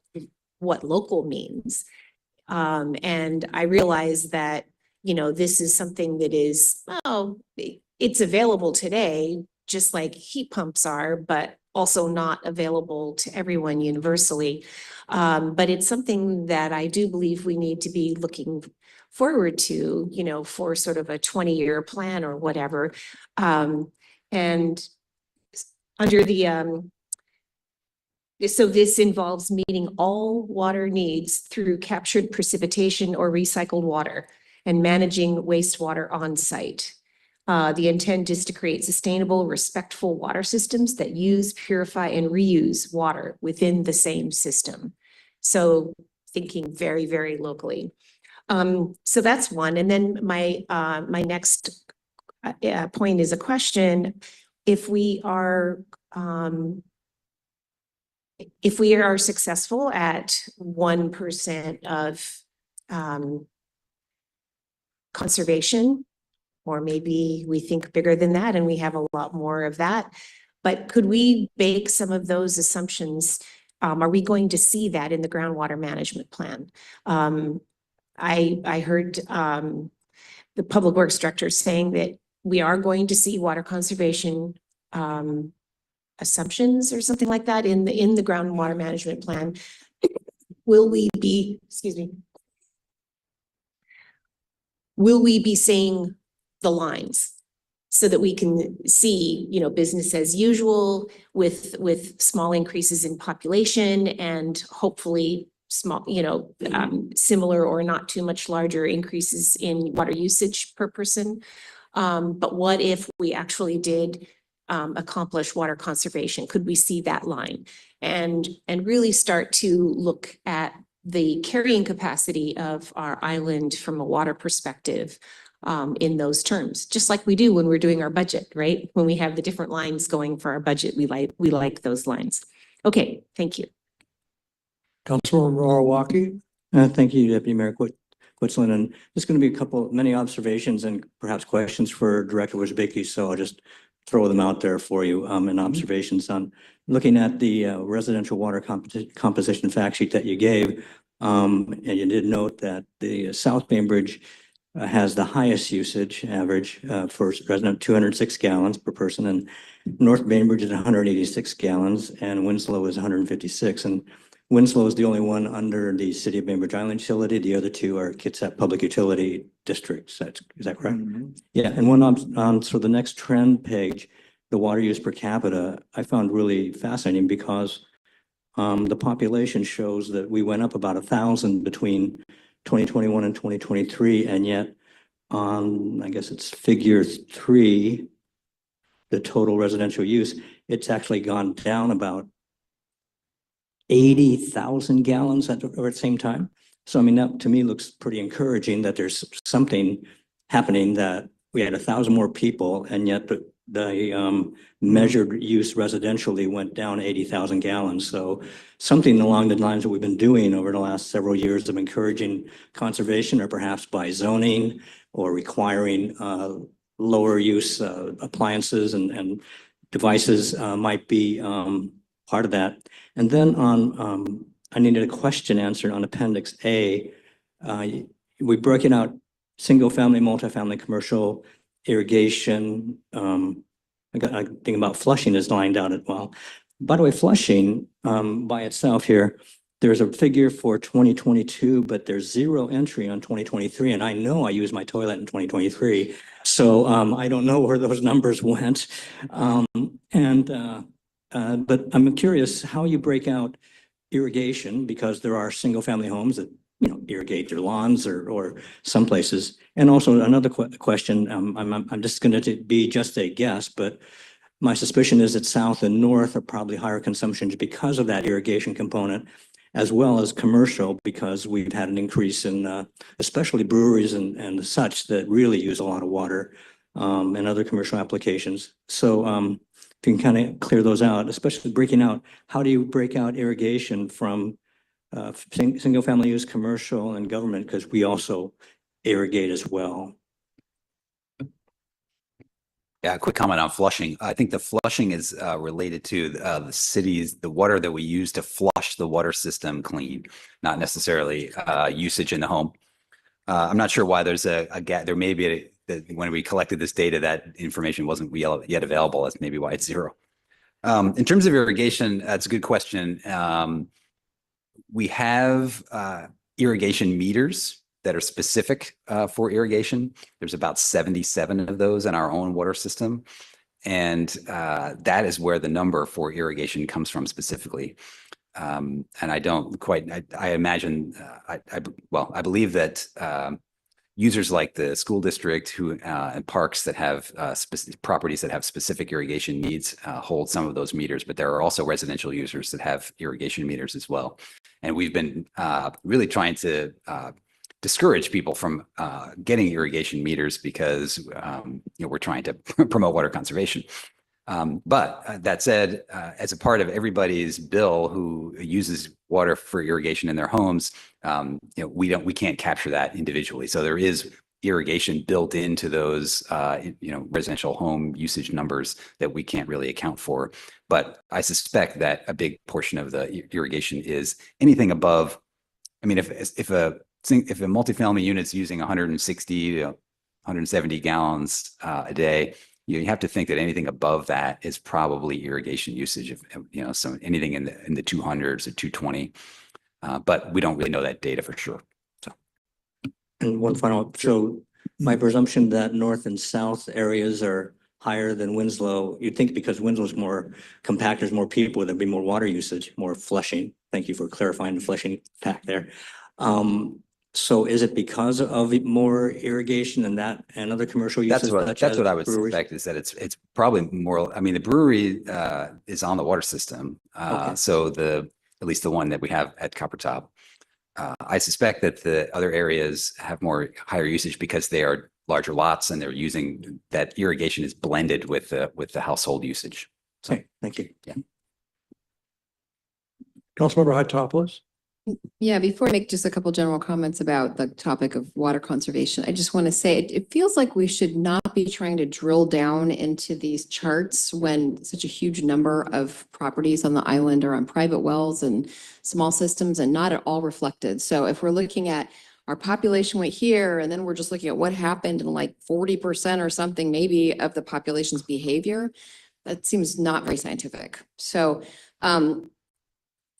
what local means. And I realize that, this is something that is, it's available today, just like heat pumps are, but also not available to everyone universally. But it's something that I do believe we need to be forward to, you know, for sort of a 20-year plan or whatever. And under the, so this involves meeting all water needs through captured precipitation or recycled water and managing wastewater on site. The intent is to create sustainable, respectful water systems that use, purify, and reuse water within the same system. So thinking very, very locally. So that's one. And then my next point is a question. If we are successful at 1% of conservation, or maybe we think bigger than that and we have a lot more of that, but could we bake some of those assumptions? Are we going to see that in the groundwater management plan? I heard the Public Works Director saying that we are going to see water conservation assumptions or something like that in the groundwater management plan. Will we be, excuse me, will we be seeing the lines so that we can see, you know, business as usual with small increases in population and hopefully small, you know, similar or not too much larger increases in water usage per person? But what if we actually did accomplish water conservation? Could we see that line and really start to look at the carrying capacity of our island from a water perspective in those terms, just like we do when we're doing our budget, right? When we have the different lines going for our budget, we like those lines. Okay, thank you. Councilor Morawaki. Thank you, Deputy Mayor Quitzlin. And there's going to be many observations and perhaps questions for Director Wisbicki. So I'll just throw them out there for you and observations on looking at the residential water composition fact sheet that you gave. And you did note that the South Bainbridge has the highest usage average for resident 206 gallons per person, and North Bainbridge is 186 gallons and Winslow is 156. And Winslow is the only one under the City of Bainbridge Island Utility. The other two are Kitsap Public Utility Districts. Is that correct? Mm-hmm. Yeah, and one on so the next trend page, the water use per capita, I found really fascinating because the population shows that we went up about 1,000 between 2021 and 2023, and yet on, I guess it's figure 3, the total residential use, it's actually gone down about 80,000 gallons at the same time. So, I mean, that to me looks pretty encouraging that there's something happening, that we had 1,000 more people and yet the measured use residentially went down 80,000 gallons. So something along the lines that we've been doing over the last several years of encouraging conservation, or perhaps by zoning or requiring lower use appliances and devices might be part of that. And then on, I needed a question answered on Appendix A. We broke it out, single family, multifamily, commercial, irrigation. I think about Flushing is lined out as well. By the way, Flushing by itself here, there's a figure for 2022, but there's 0 entry on 2023. And I know I used my toilet in 2023. So I don't know where those numbers went. But I'm curious how you break out irrigation, because there are single family homes that, you know, irrigate their lawns or some places. And also another question, I'm just going to be just a guess, but my suspicion is that South and North are probably higher consumptions because of that irrigation component, as well as commercial, because we've had an increase in especially breweries and such that really use a lot of water and other commercial applications. So if you can kind of clear those out, especially breaking out, how do you break out irrigation from single family use, commercial, and government, because we also irrigate as well? Yeah, a quick comment on flushing. I think the flushing is related to the cities, the water that we use to flush the water system clean, not necessarily usage in the home. I'm not sure why there's a gap. There may be when we collected this data, that information wasn't yet available. That's maybe why it's 0. In terms of irrigation, that's a good question. We have irrigation meters that are specific for irrigation. There's about 77 of those in our own water system. And that is where the number for irrigation comes from specifically. And I don't quite, I imagine, I believe that users like the school district who and parks that have properties that have specific irrigation needs hold some of those meters, but there are also residential users that have irrigation meters as well. And we've been really trying to discourage people from getting irrigation meters because we're trying to promote water conservation. But that said, as a part of everybody's bill who uses water for irrigation in their homes, we can't capture that individually. So there is irrigation built into those, residential home usage numbers that we can't really account for. But I suspect that a big portion of the irrigation is anything above. I mean, if a multifamily unit's using 160 to 170 gallons a day, you have to think that anything above that is probably irrigation usage of, so anything in the 200s or 220. But we don't really know that data for sure. So. And one final, so my presumption that north and south areas are higher than Winslow, you'd think because Winslow's more compact, there's more people, there'd be more water usage, more flushing. Thank you for clarifying the flushing fact there. So is it because of more irrigation and that and other commercial uses? That's what I would suspect, is that it's probably more. I mean, the brewery is on the water system, so at least the one that we have at Coppertop. I suspect that the other areas have higher usage because they are larger lots and they're using that irrigation is blended with the household usage. So, okay, thank you. Yeah. Councilmember Hytopoulos. Yeah, before I make just a couple general comments about the topic of water conservation, I just want to say it feels like we should not be trying to drill down into these charts when such a huge number of properties on the island are on private wells and small systems and not at all reflected. So if we're looking at our population went here and then we're just looking at what happened in like 40% or something maybe of the population's behavior, that seems not very scientific. So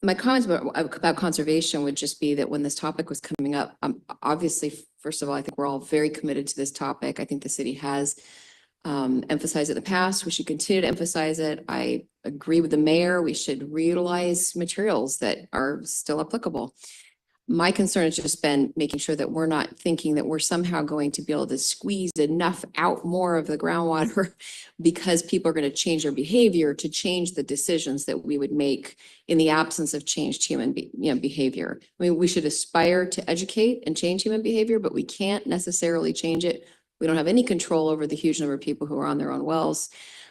my comments about conservation would just be that when this topic was coming up, obviously, first of all, I think we're all very committed to this topic. I think the city has emphasized it in the past. We should continue to emphasize it. I agree with the mayor. We should reutilize materials that are still applicable. My concern has just been making sure that we're not thinking that we're somehow going to be able to squeeze enough out more of the groundwater because people are going to change their behavior to change the decisions that we would make in the absence of changed human behavior. I mean, we should aspire to educate and change human behavior, but we can't necessarily change it. We don't have any control over the huge number of people who are on their own wells.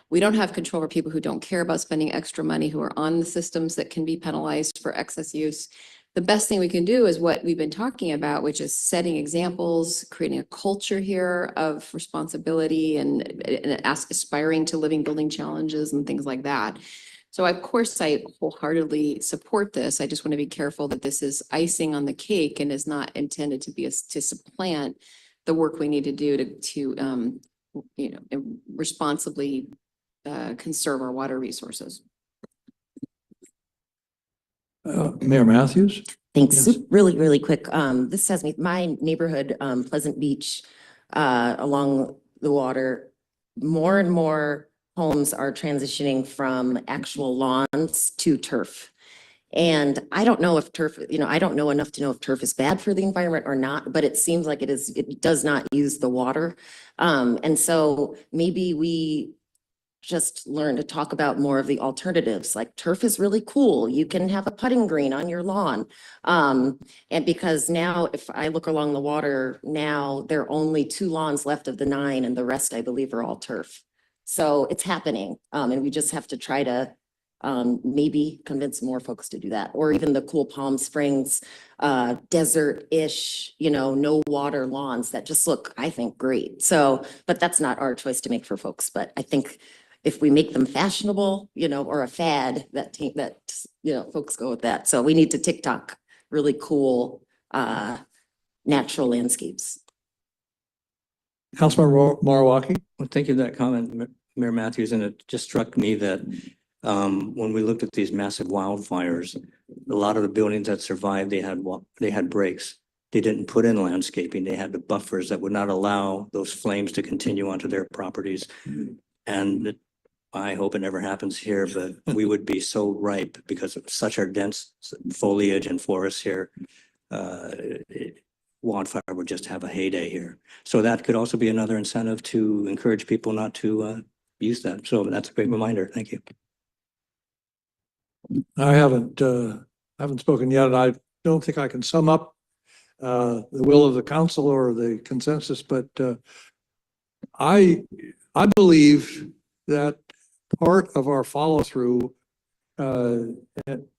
We don't have control over people who don't care about spending extra money, who are on the systems that can be penalized for excess use. The best thing we can do is what we've been talking about, which is setting examples, creating a culture here of responsibility and aspiring to living building challenges and things like that. So of course, I wholeheartedly support this. I just want to be careful that this is icing on the cake and is not intended to be to supplant the work we need to do to responsibly conserve our water resources. Mayor Matthews. Thanks. Yes. Really, really quick. This says my neighborhood, Pleasant Beach, along the water, more and more homes are transitioning from actual lawns to turf. And I don't know if turf, I don't know enough to know if turf is bad for the environment or not, but it seems like it does not use the water. And so maybe we just learn to talk about more of the alternatives, like turf is really cool. You can have a putting green on your lawn. And because now if I look along the water now, there are only 2 lawns left of the 9 and the rest I believe are all turf. So it's happening. And we just have to try to maybe convince more folks to do that, or even the cool Palm Springs, desert-ish, no water lawns that just look, I think, great. So, but that's not our choice to make for folks. But I think if we make them fashionable, or a fad, that folks go with that. So we need to TikTok really cool, natural landscapes. Councilmember Marwaki. Well, thank you for that comment, Mayor Matthews. And it just struck me that when we looked at these massive wildfires, a lot of the buildings that survived, they had breaks. they didn't put in landscaping. They had the buffers that would not allow those flames to continue onto their properties. And I hope it never happens here, but we would be so ripe because of such our dense foliage and forests here. Wildfire would just have a heyday here. So that could also be another incentive to encourage people not to use that. So that's a great reminder. Thank you. I haven't spoken yet, and I don't think I can sum up the will of the council or the consensus, but I believe that part of our follow-through,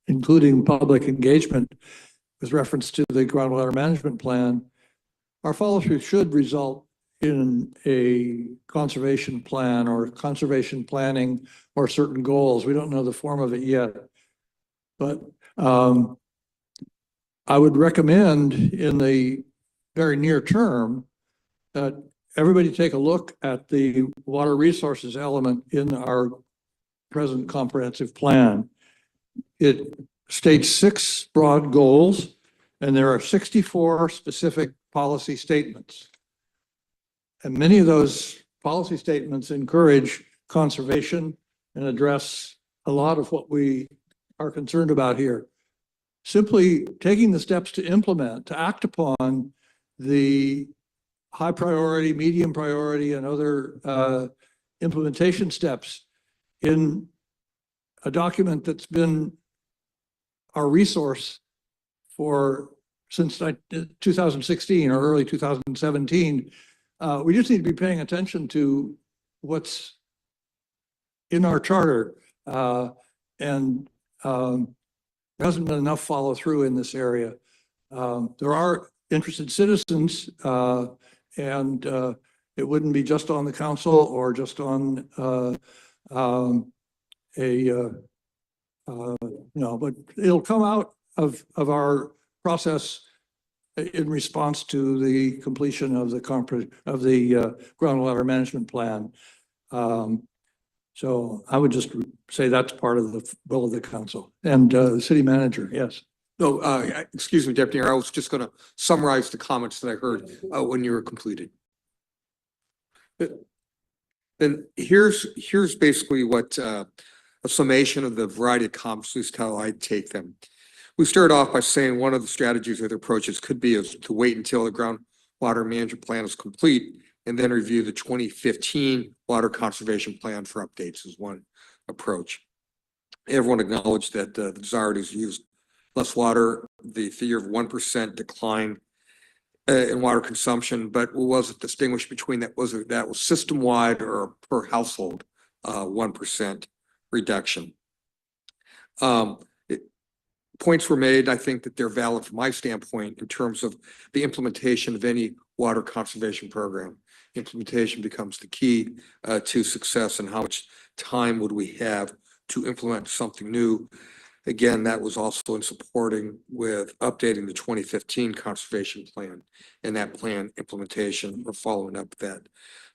including public engagement with reference to the groundwater management plan, our follow-through should result in a conservation plan or conservation planning or certain goals. We don't know the form of it yet. But I would recommend in the very near term that everybody take a look at the water resources element in our present comprehensive plan. It states 6 broad goals, and there are 64 specific policy statements. And many of those policy statements encourage conservation and address a lot of what we are concerned about here. Simply taking the steps to implement, to act upon the high priority, medium priority, and other implementation steps in a document that's been our resource for since 2016 or early 2017. We just need to be paying attention to what's in our charter, and there hasn't been enough follow through in this area. There are interested citizens, and it wouldn't be just on the council or just on but it'll come out of our process in response to the completion of the groundwater management plan. So I would just say that's part of the will of the council and the city manager. Yes. No, excuse me, Deputy Mayor, I was just going to summarize the comments that I heard when you were completed. Then here's basically what a summation of the variety of comments, at least how I take them. We started off by saying one of the strategies or the approaches could be is to wait until the groundwater management plan is complete and then review the 2015 water conservation plan for updates is one approach. Everyone acknowledged that the desire is used less water, the figure of 1% decline in water consumption, but was it distinguished between that? Was system-wide or per household 1% reduction? Points were made. I think that they're valid from my standpoint in terms of the implementation of any water conservation program. Implementation becomes the key to success, and how much time would we have to implement something new. Again, that was also in supporting with updating the 2015 conservation plan and that plan implementation or following up that.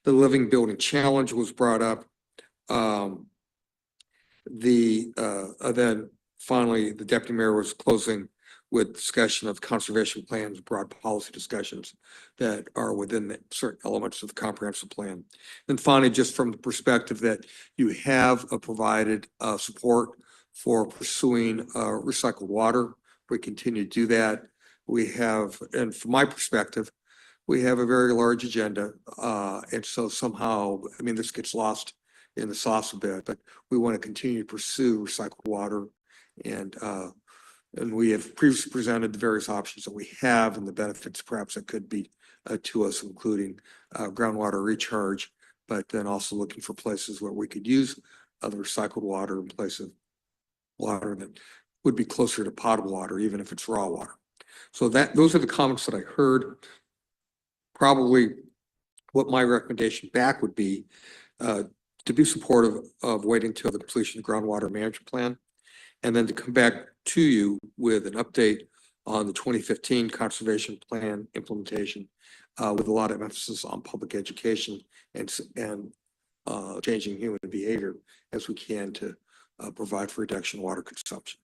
The living building challenge was brought up. Then finally, the deputy mayor was closing with discussion of conservation plans, broad policy discussions that are within the certain elements of the comprehensive plan. And finally, just from the perspective that you have provided support for pursuing recycled water, we continue to do that. We have, and from my perspective, we have a very large agenda. And so somehow, I mean, this gets lost in the sauce a bit, but we want to continue to pursue recycled water. And we have previously presented the various options that we have and the benefits perhaps that could be to us, including groundwater recharge, but then also looking for places where we could use other recycled water in place of water that would be closer to potable water, even if it's raw water. So those are the comments that I heard. Probably what my recommendation back would be to be supportive of waiting until the completion of the groundwater management plan, and then to come back to you with an update on the 2015 conservation plan implementation with a lot of emphasis on public education and changing human behavior as we can to provide for reduction in water consumption.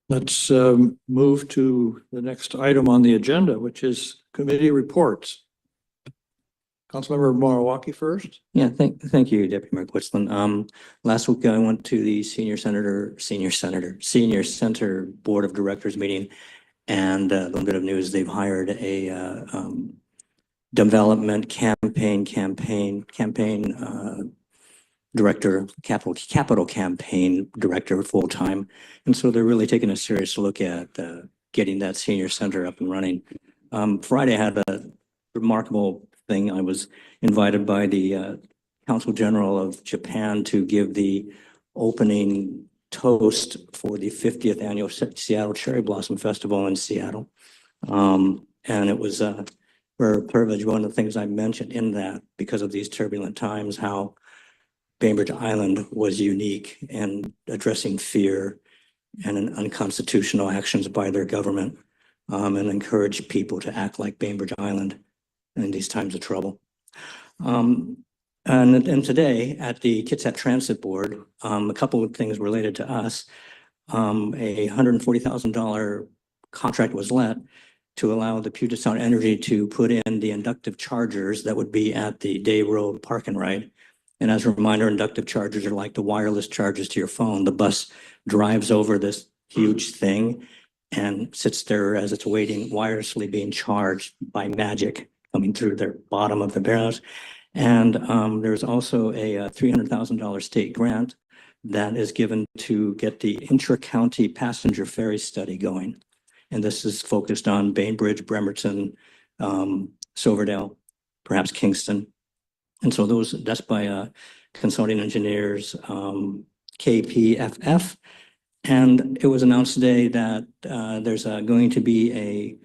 Let's move to the next item on the agenda, which is committee reports. Councilmember Marawaki first. Yeah, thank you, Deputy Mayor Quisland. Last week I went to the Senior Center Board of Directors meeting, and a little bit of news, they've hired a development campaign director, capital campaign director full-time. And so they're really taking a serious look at getting that senior center up and running. Friday I had a remarkable thing. I was invited by the Consul General of Japan to give the opening toast for the 50th annual Seattle Cherry Blossom Festival in Seattle. And it was for a privilege. One of the things I mentioned in that, because of these turbulent times, how Bainbridge Island was unique in addressing fear and unconstitutional actions by their government, and encourage people to act like Bainbridge Island in these times of trouble. And today at the Kitsap Transit Board, a couple of things related to us. A $140,000 contract was let to allow the Puget Sound Energy to put in the inductive chargers that would be at the Day Road Park and Ride. And as a reminder, inductive chargers are like the wireless chargers to your phone. The bus drives over this huge thing and sits there as it's waiting, wirelessly being charged by magic coming through their bottom of the barrels. And there's also a $300,000 state grant that is given to get the intra-county passenger ferry study going. And this is focused on Bainbridge, Bremerton, Silverdale, perhaps Kingston. And so that's by Consulting Engineers, KPFF. And it was announced today that there's going to be a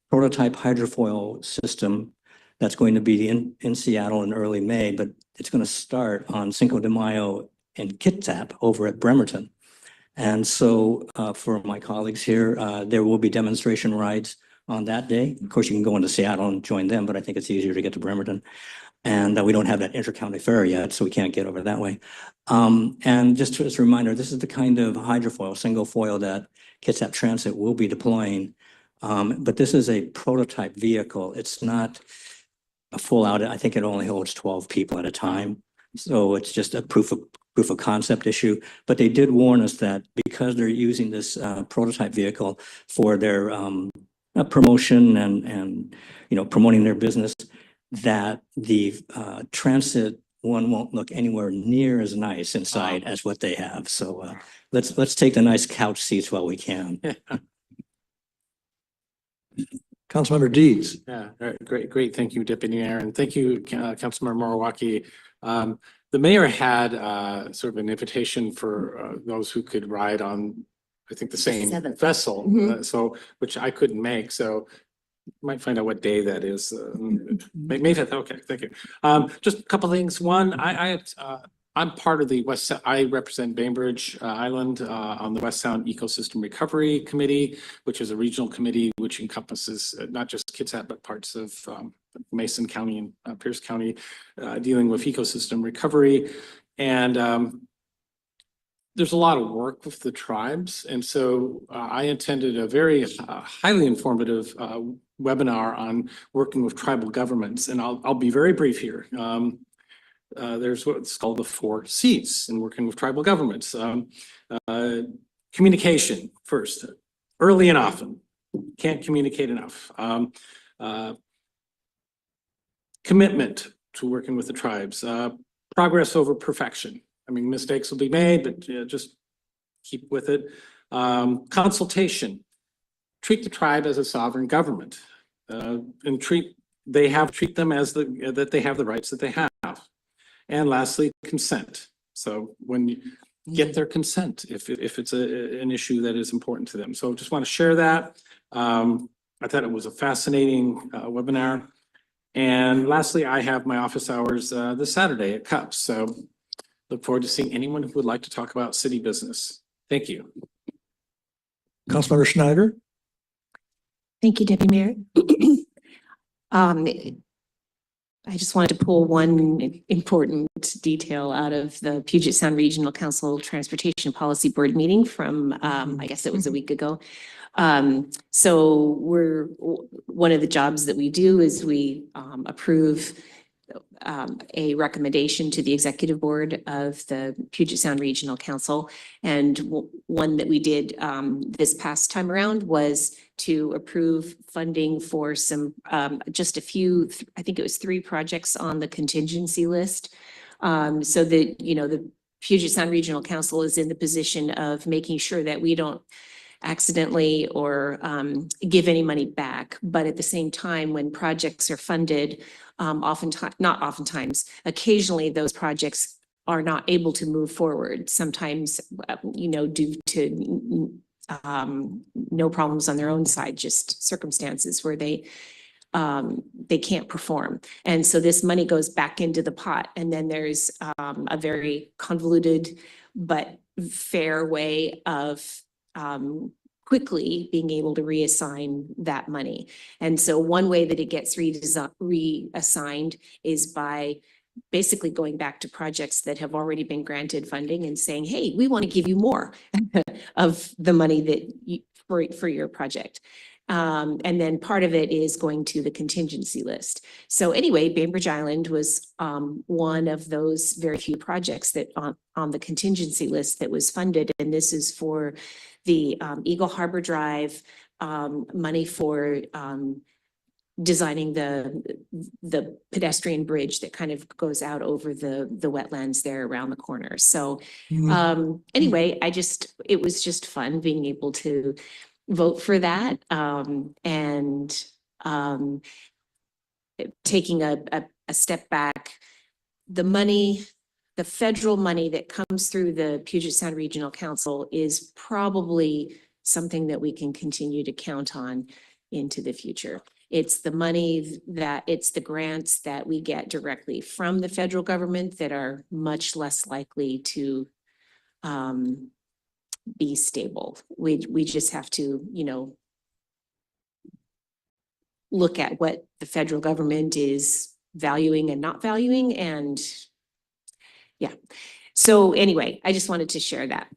prototype hydrofoil system that's going to be in Seattle in early May, but it's going to start on Cinco de Mayo in Kitsap over at Bremerton. And so for my colleagues here, there will be demonstration rides on that day. Of course, you can go into Seattle and join them, but I think it's easier to get to Bremerton. And we don't have that inter-county ferry yet, so we can't get over that way. And just as a reminder, this is the kind of hydrofoil, single foil that Kitsap Transit will be deploying. But this is a prototype vehicle. It's not a full out, I think it only holds 12 people at a time. So it's just a proof of concept issue. But they did warn us that because they're using this prototype vehicle for their promotion and promoting their business, that the transit one won't look anywhere near as nice inside as what they have. So let's take the nice couch seats while we can. Councilmember Deeds. Yeah, great. Thank you, Deputy Mayor, and thank you, Councilmember Marawaki. The mayor had sort of an invitation for those who could ride on, I think, the same 7th. vessel, so which I couldn't make. So might find out what day that is. May 5th. Okay, thank you. Just a couple things. One, I'm part of the I represent Bainbridge Island on the West Sound Ecosystem Recovery Committee, which is a regional committee which encompasses not just Kitsap, but parts of Mason County and Pierce County, dealing with ecosystem recovery. And there's a lot of work with the tribes. And so I attended a very highly informative webinar on working with tribal governments. And I'll be very brief here. There's what's called the 4 C's in working with tribal governments. Communication first, early and often. Can't communicate enough. Commitment to working with the tribes. Progress over perfection. I mean, mistakes will be made, but just keep with it. Consultation. Treat the tribe as a sovereign government, and treat them as that they have the rights that they have. And lastly, consent. So when you get their consent, if it's an issue that is important to them. So just want to share that. I thought it was a fascinating webinar. And lastly, I have my office hours this Saturday at CUPS. So look forward to seeing anyone who would like to talk about city business. Thank you. Councilmember Schneider. Thank you, Deputy Mayor. I just wanted to pull one important detail out of the Puget Sound Regional Council Transportation Policy Board meeting from, I guess it was a week ago. So one of the jobs that we do is we approve a recommendation to the executive board of the Puget Sound Regional Council. And one that we did this past time around was to approve funding for some, just a few, I think it was 3 projects on the contingency list. So that, you know, the Puget Sound Regional Council is in the position of making sure that we don't accidentally or give any money back. But at the same time, when projects are funded, not oftentimes, occasionally those projects are not able to move forward. Sometimes, you know, due to no problems on their own side, just circumstances where they can't perform. And so this money goes back into the pot. And then there's a very convoluted but fair way of quickly being able to reassign that money. And so one way that it gets reassigned is by basically going back to projects that have already been granted funding and saying, hey, we want to give you more of the money that you, for your project. And then part of it is going to the contingency list. So anyway, Bainbridge Island was one of those very few projects that on the contingency list that was funded. And this is for the Eagle Harbor Drive, money for designing the pedestrian bridge that kind of goes out over the wetlands there around the corner. So anyway, it was just fun being able to vote for that, and taking a step back. The federal money that comes through the Puget Sound Regional Council is probably something that we can continue to count on into the future. It's the money it's the grants that we get directly from the federal government that are much less likely to be stable. We just have to, you know, look at what the federal government is valuing and not valuing. And yeah, so anyway, I just wanted to share that.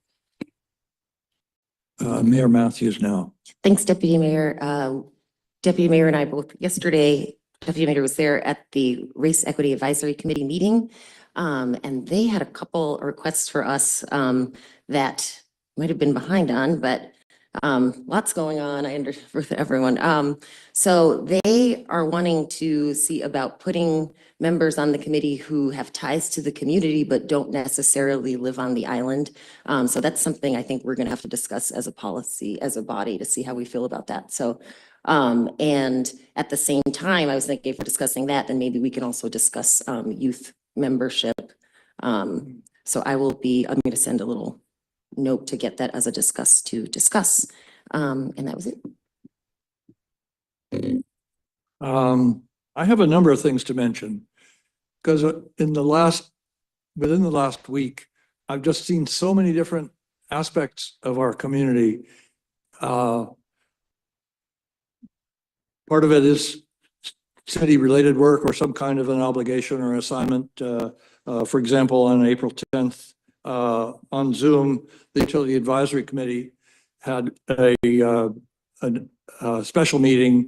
Mayor Matthews now. Thanks, Deputy Mayor. Deputy Mayor and I both yesterday, Deputy Mayor was there at the Race Equity Advisory Committee meeting. And they had a couple requests for us that might have been behind on, but lots going on, with everyone. So they are wanting to see about putting members on the committee who have ties to the community but don't necessarily live on the island. So that's something I think we're going to have to discuss as a policy, as a body, to see how we feel about that. So and at the same time, I was thinking if we're discussing that, then maybe we can also discuss youth membership. So I'm going to send a little note to get that as a discuss. And that was it. I have a number of things to mention because within the last week, I've just seen so many different aspects of our community. Part of it is city-related work or some kind of an obligation or assignment. For example, on April 10th, on Zoom, the Utility Advisory Committee had a special meeting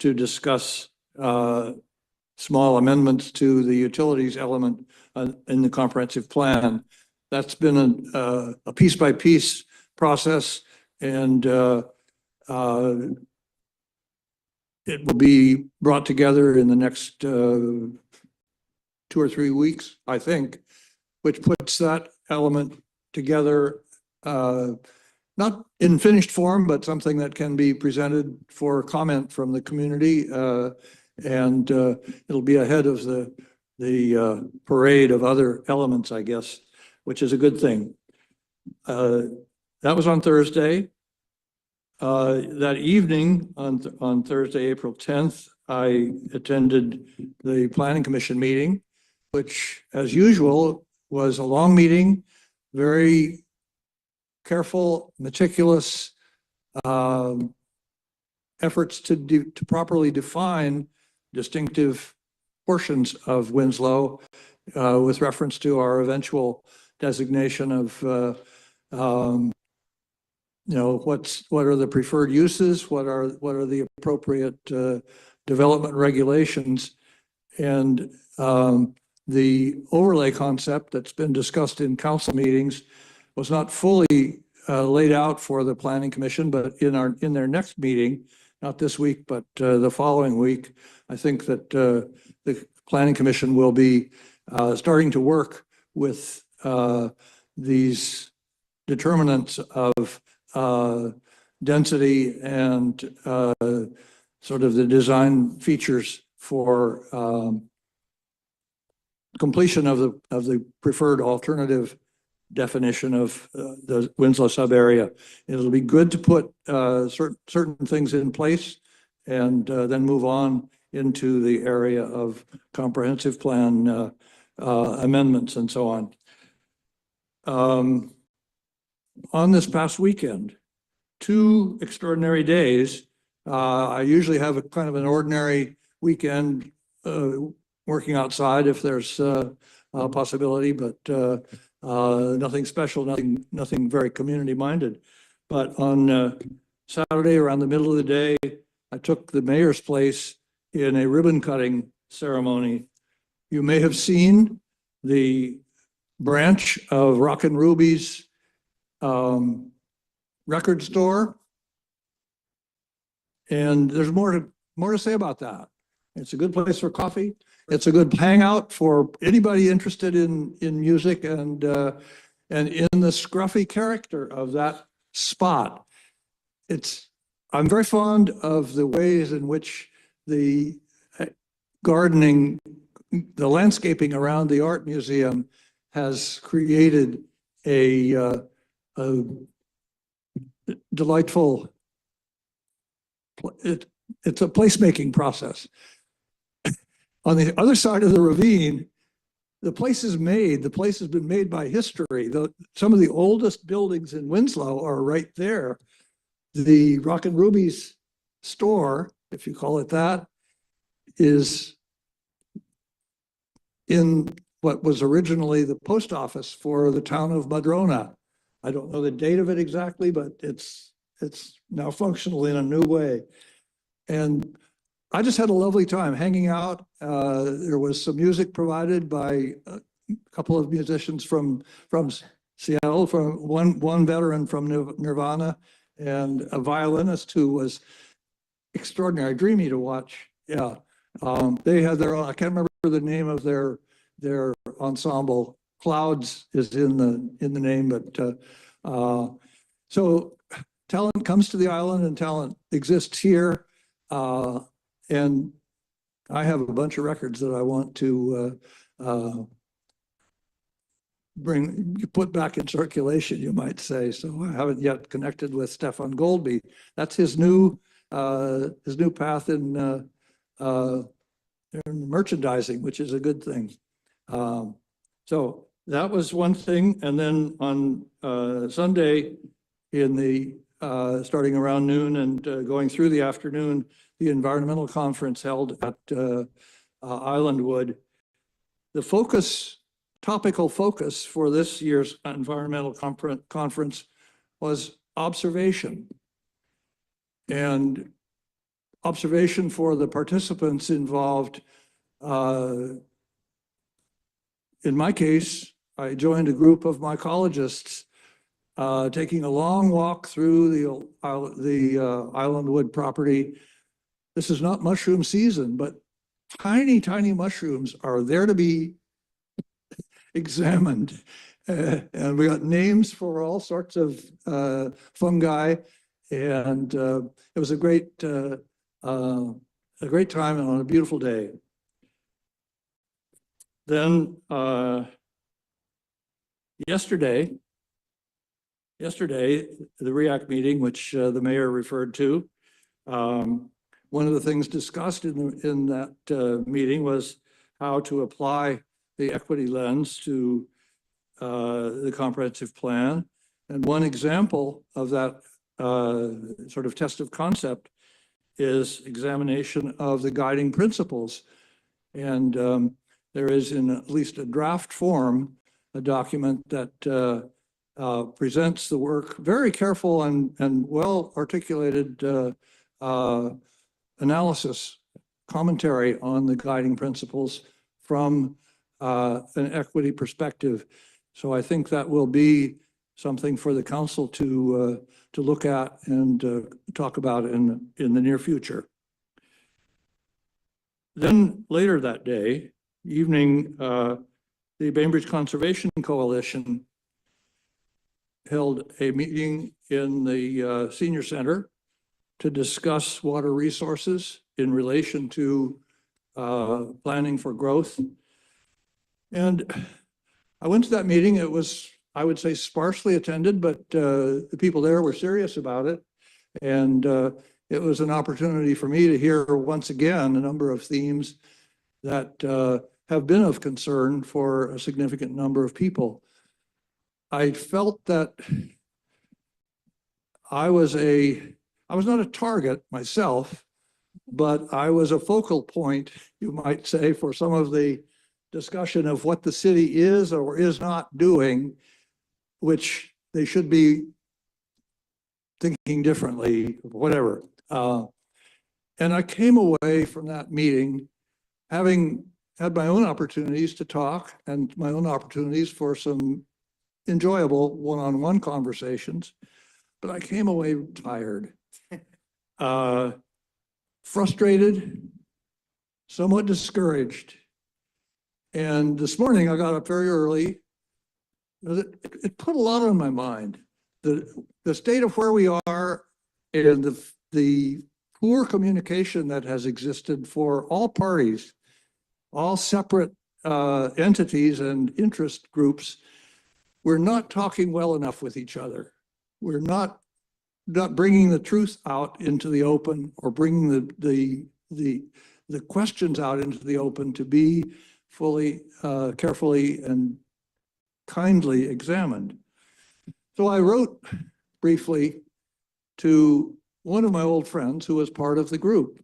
to discuss small amendments to the utilities element in the comprehensive plan. That's been a piece-by-piece process, and it will be brought together in the next 2 or 3 weeks, I think, which puts that element together, not in finished form, but something that can be presented for comment from the community. And it'll be ahead of the parade of other elements, I guess, which is a good thing. That was on Thursday. That evening on Thursday, April 10th, I attended the Planning Commission meeting, which, as usual, was a long meeting, very careful, meticulous efforts to properly define distinctive portions of Winslow with reference to our eventual designation of what are the preferred uses, what are the appropriate development regulations, and the overlay concept that's been discussed in council meetings was not fully laid out for the Planning Commission, but in their next meeting, not this week, but the following week, I think that the Planning Commission will be starting to work with these determinants of density and sort of the design features for completion of the preferred alternative definition of the Winslow sub-area. It'll be good to put certain things in place and then move on into the area of comprehensive plan amendments and so on. On this past weekend, 2 extraordinary days. I usually have a kind of an ordinary weekend working outside if there's a possibility, but nothing special, nothing very community minded. But on Saturday around the middle of the day, I took the mayor's place in a ribbon cutting ceremony. You may have seen the branch of Rockin' Ruby's record store. And there's more to say about that. It's a good place for coffee. It's a good hangout for anybody interested in music and in the scruffy character of that spot. I'm very fond of the ways in which the gardening, the landscaping around the art museum has created a delightful, it's a placemaking process. On the other side of the ravine, the place has been made by history. Some of the oldest buildings in Winslow are right there. The Rockin' Ruby's store, if you call it that, is in what was originally the post office for the town of Madrona. I don't know the date of it exactly, but it's now functional in a new way. And I just had a lovely time hanging out. There was some music provided by a couple of musicians from Seattle, from one veteran from Nirvana, and a violinist who was extraordinary, dreamy to watch. Yeah, they had their own. I can't remember the name of their ensemble. Clouds is in the name, but so talent comes to the island and talent exists here. And I have a bunch of records that I want to put back in circulation, you might say. So I haven't yet connected with Stefan Goldby. That's his new path in merchandising, which is a good thing. So that was one thing. And then on Sunday, starting around noon and going through the afternoon, the environmental conference held at Islandwood. The topical focus for this year's environmental conference was observation. And observation for the participants involved, in my case, I joined a group of mycologists taking a long walk through the Islandwood property. This is not mushroom season, but tiny, tiny mushrooms are there to be examined. And we got names for all sorts of fungi. And it was a great time on a beautiful day. Then yesterday, the REACT meeting, which the mayor referred to, one of the things discussed in that meeting was how to apply the equity lens to the comprehensive plan. And one example of that sort of test of concept is examination of the guiding principles And there is in at least a draft form, a document that presents the work, very careful and well articulated analysis, commentary on the guiding principles from an equity perspective. So I think that will be something for the council to look at and talk about in the near future. Then later that day, evening, the Bainbridge Conservation Coalition held a meeting in the senior center to discuss water resources in relation to planning for growth. And I went to that meeting. It was, I would say, sparsely attended, but the people there were serious about it. And it was an opportunity for me to hear once again a number of themes that have been of concern for a significant number of people. I felt that I was not a target myself, but I was a focal point, you might say, for some of the discussion of what the city is or is not doing, which they should be thinking differently, whatever. And I came away from that meeting having had my own opportunities to talk and my own opportunities for some enjoyable one-on-one conversations, but I came away tired, frustrated, somewhat discouraged. And this morning I got up very early. It put a lot on my mind. The state of where we are and the poor communication that has existed for all parties, all separate entities and interest groups. We're not talking well enough with each other. We're not bringing the truth out into the open or bringing the questions out into the open to be fully, carefully and kindly examined. So I wrote briefly to one of my old friends who was part of the group.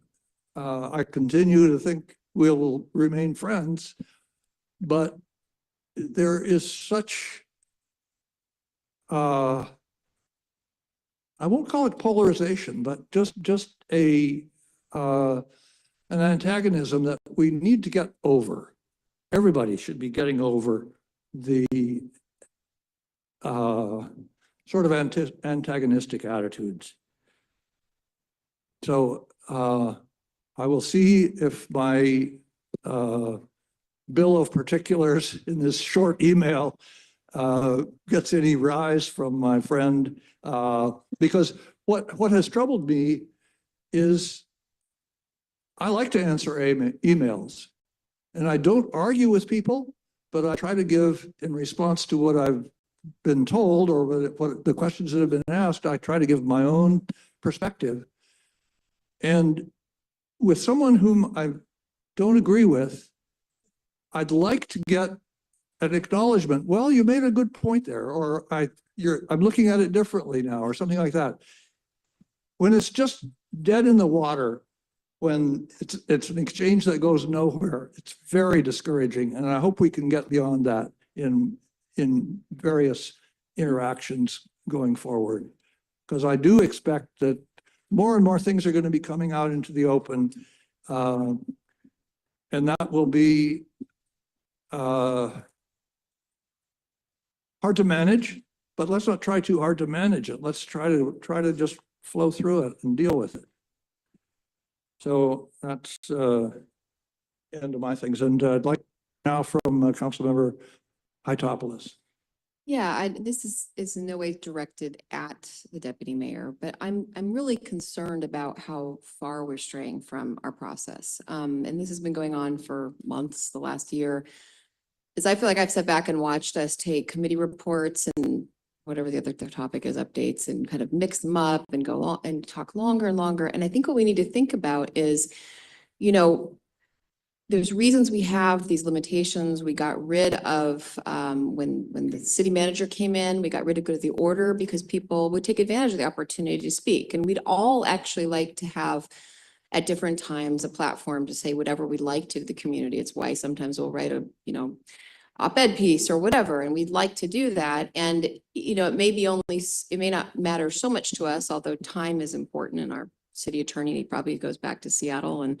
I continue to think we'll remain friends, but there is such, I won't call it polarization, but just an antagonism that we need to get over. Everybody should be getting over the sort of antagonistic attitudes. So I will see if my bill of particulars in this short email gets any rise from my friend, because what has troubled me is I like to answer emails, and I don't argue with people, but I try to give, in response to what I've been told or what the questions that have been asked, I try to give my own perspective. And with someone whom I don't agree with, I'd like to get an acknowledgement. Well, you made a good point there, or I'm looking at it differently now, or something like that. When it's just dead in the water, when it's an exchange that goes nowhere, it's very discouraging. And I hope we can get beyond that in various interactions going forward, because I do expect that more and more things are going to be coming out into the open, and that will be hard to manage. But let's not try too hard to manage it. Let's try to just flow through it and deal with it. So that's the end of my things. And I'd like now from Councilmember Hytopoulos. Yeah, this is in no way directed at the deputy mayor, but I'm really concerned about how far we're straying from our process. And this has been going on for months, the last year. As I feel like I've sat back and watched us take committee reports and whatever the other topic is, updates, and kind of mix them up and go on and talk longer and longer. And I think what we need to think about is, you know, there's reasons we have these limitations. We got rid of, when the city manager came in, we got rid of good of the order because people would take advantage of the opportunity to speak. And we'd all actually like to have at different times a platform to say whatever we'd like to the community. It's why sometimes we'll write a, op-ed piece or whatever, and we'd like to do that. And, it may be it may not matter so much to us, although time is important, and our city attorney probably goes back to Seattle.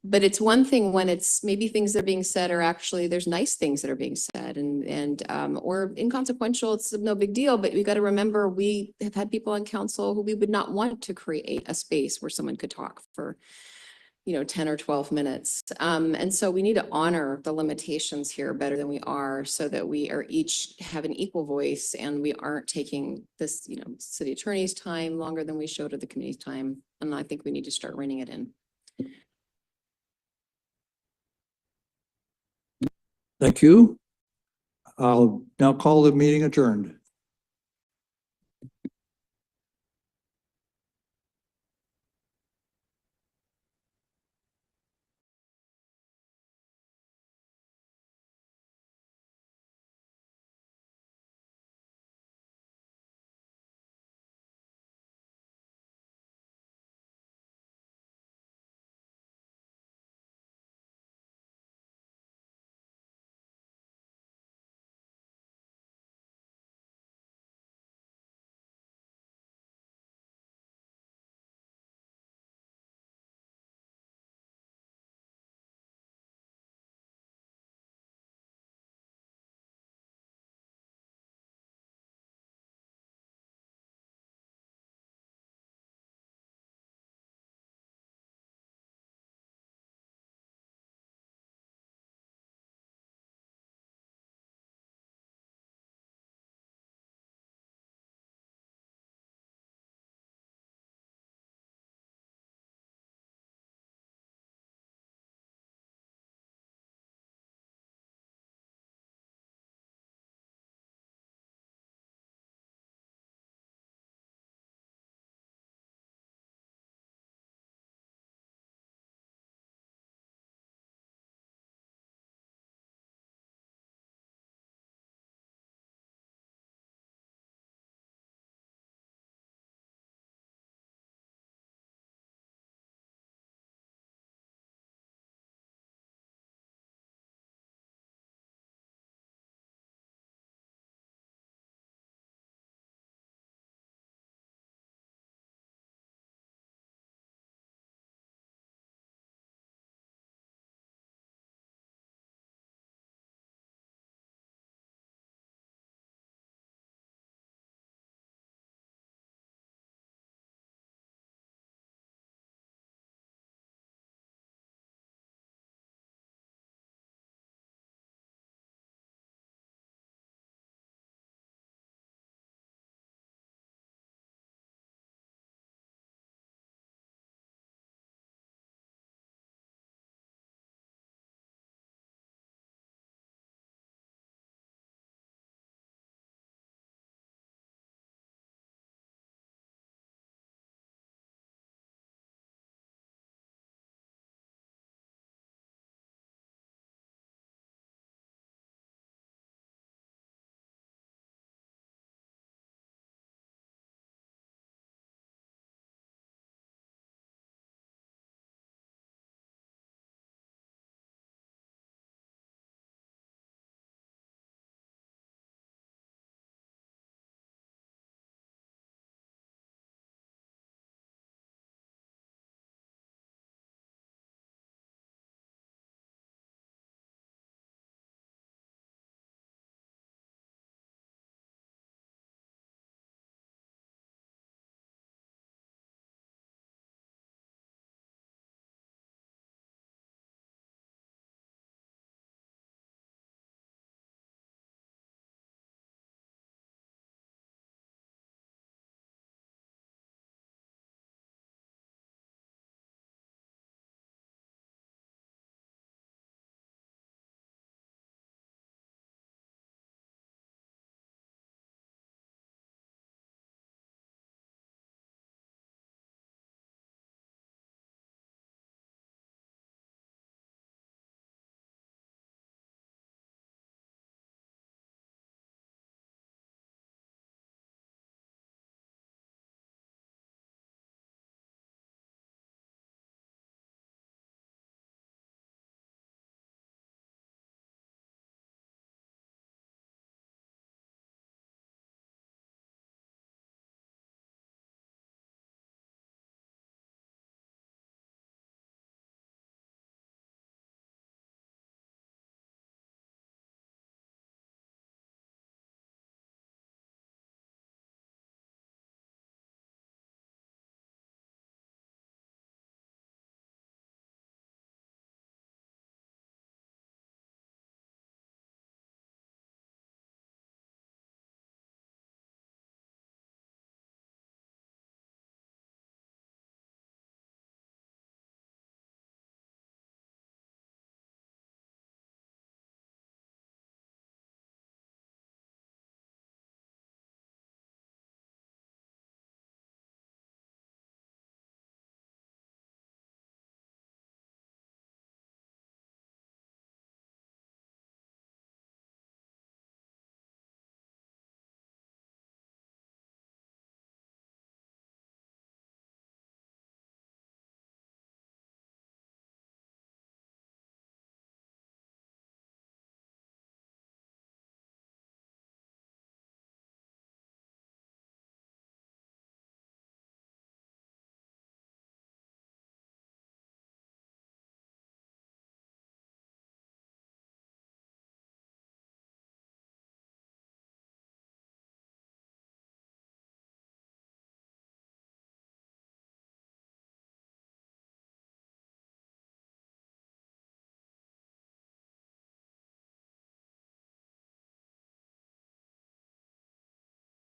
But it's one thing when it's maybe things that are being said are actually, there's nice things that are being said or inconsequential, it's no big deal, but we got to remember we have had people on council who we would not want to create a space where someone could talk for 10 or 12 minutes. And so we need to honor the limitations here better than we are, so that we are each have an equal voice and we aren't taking this, city attorney's time longer than we showed, or the committee's time. And I think we need to start reining it in. Thank you. I'll now call the meeting adjourned.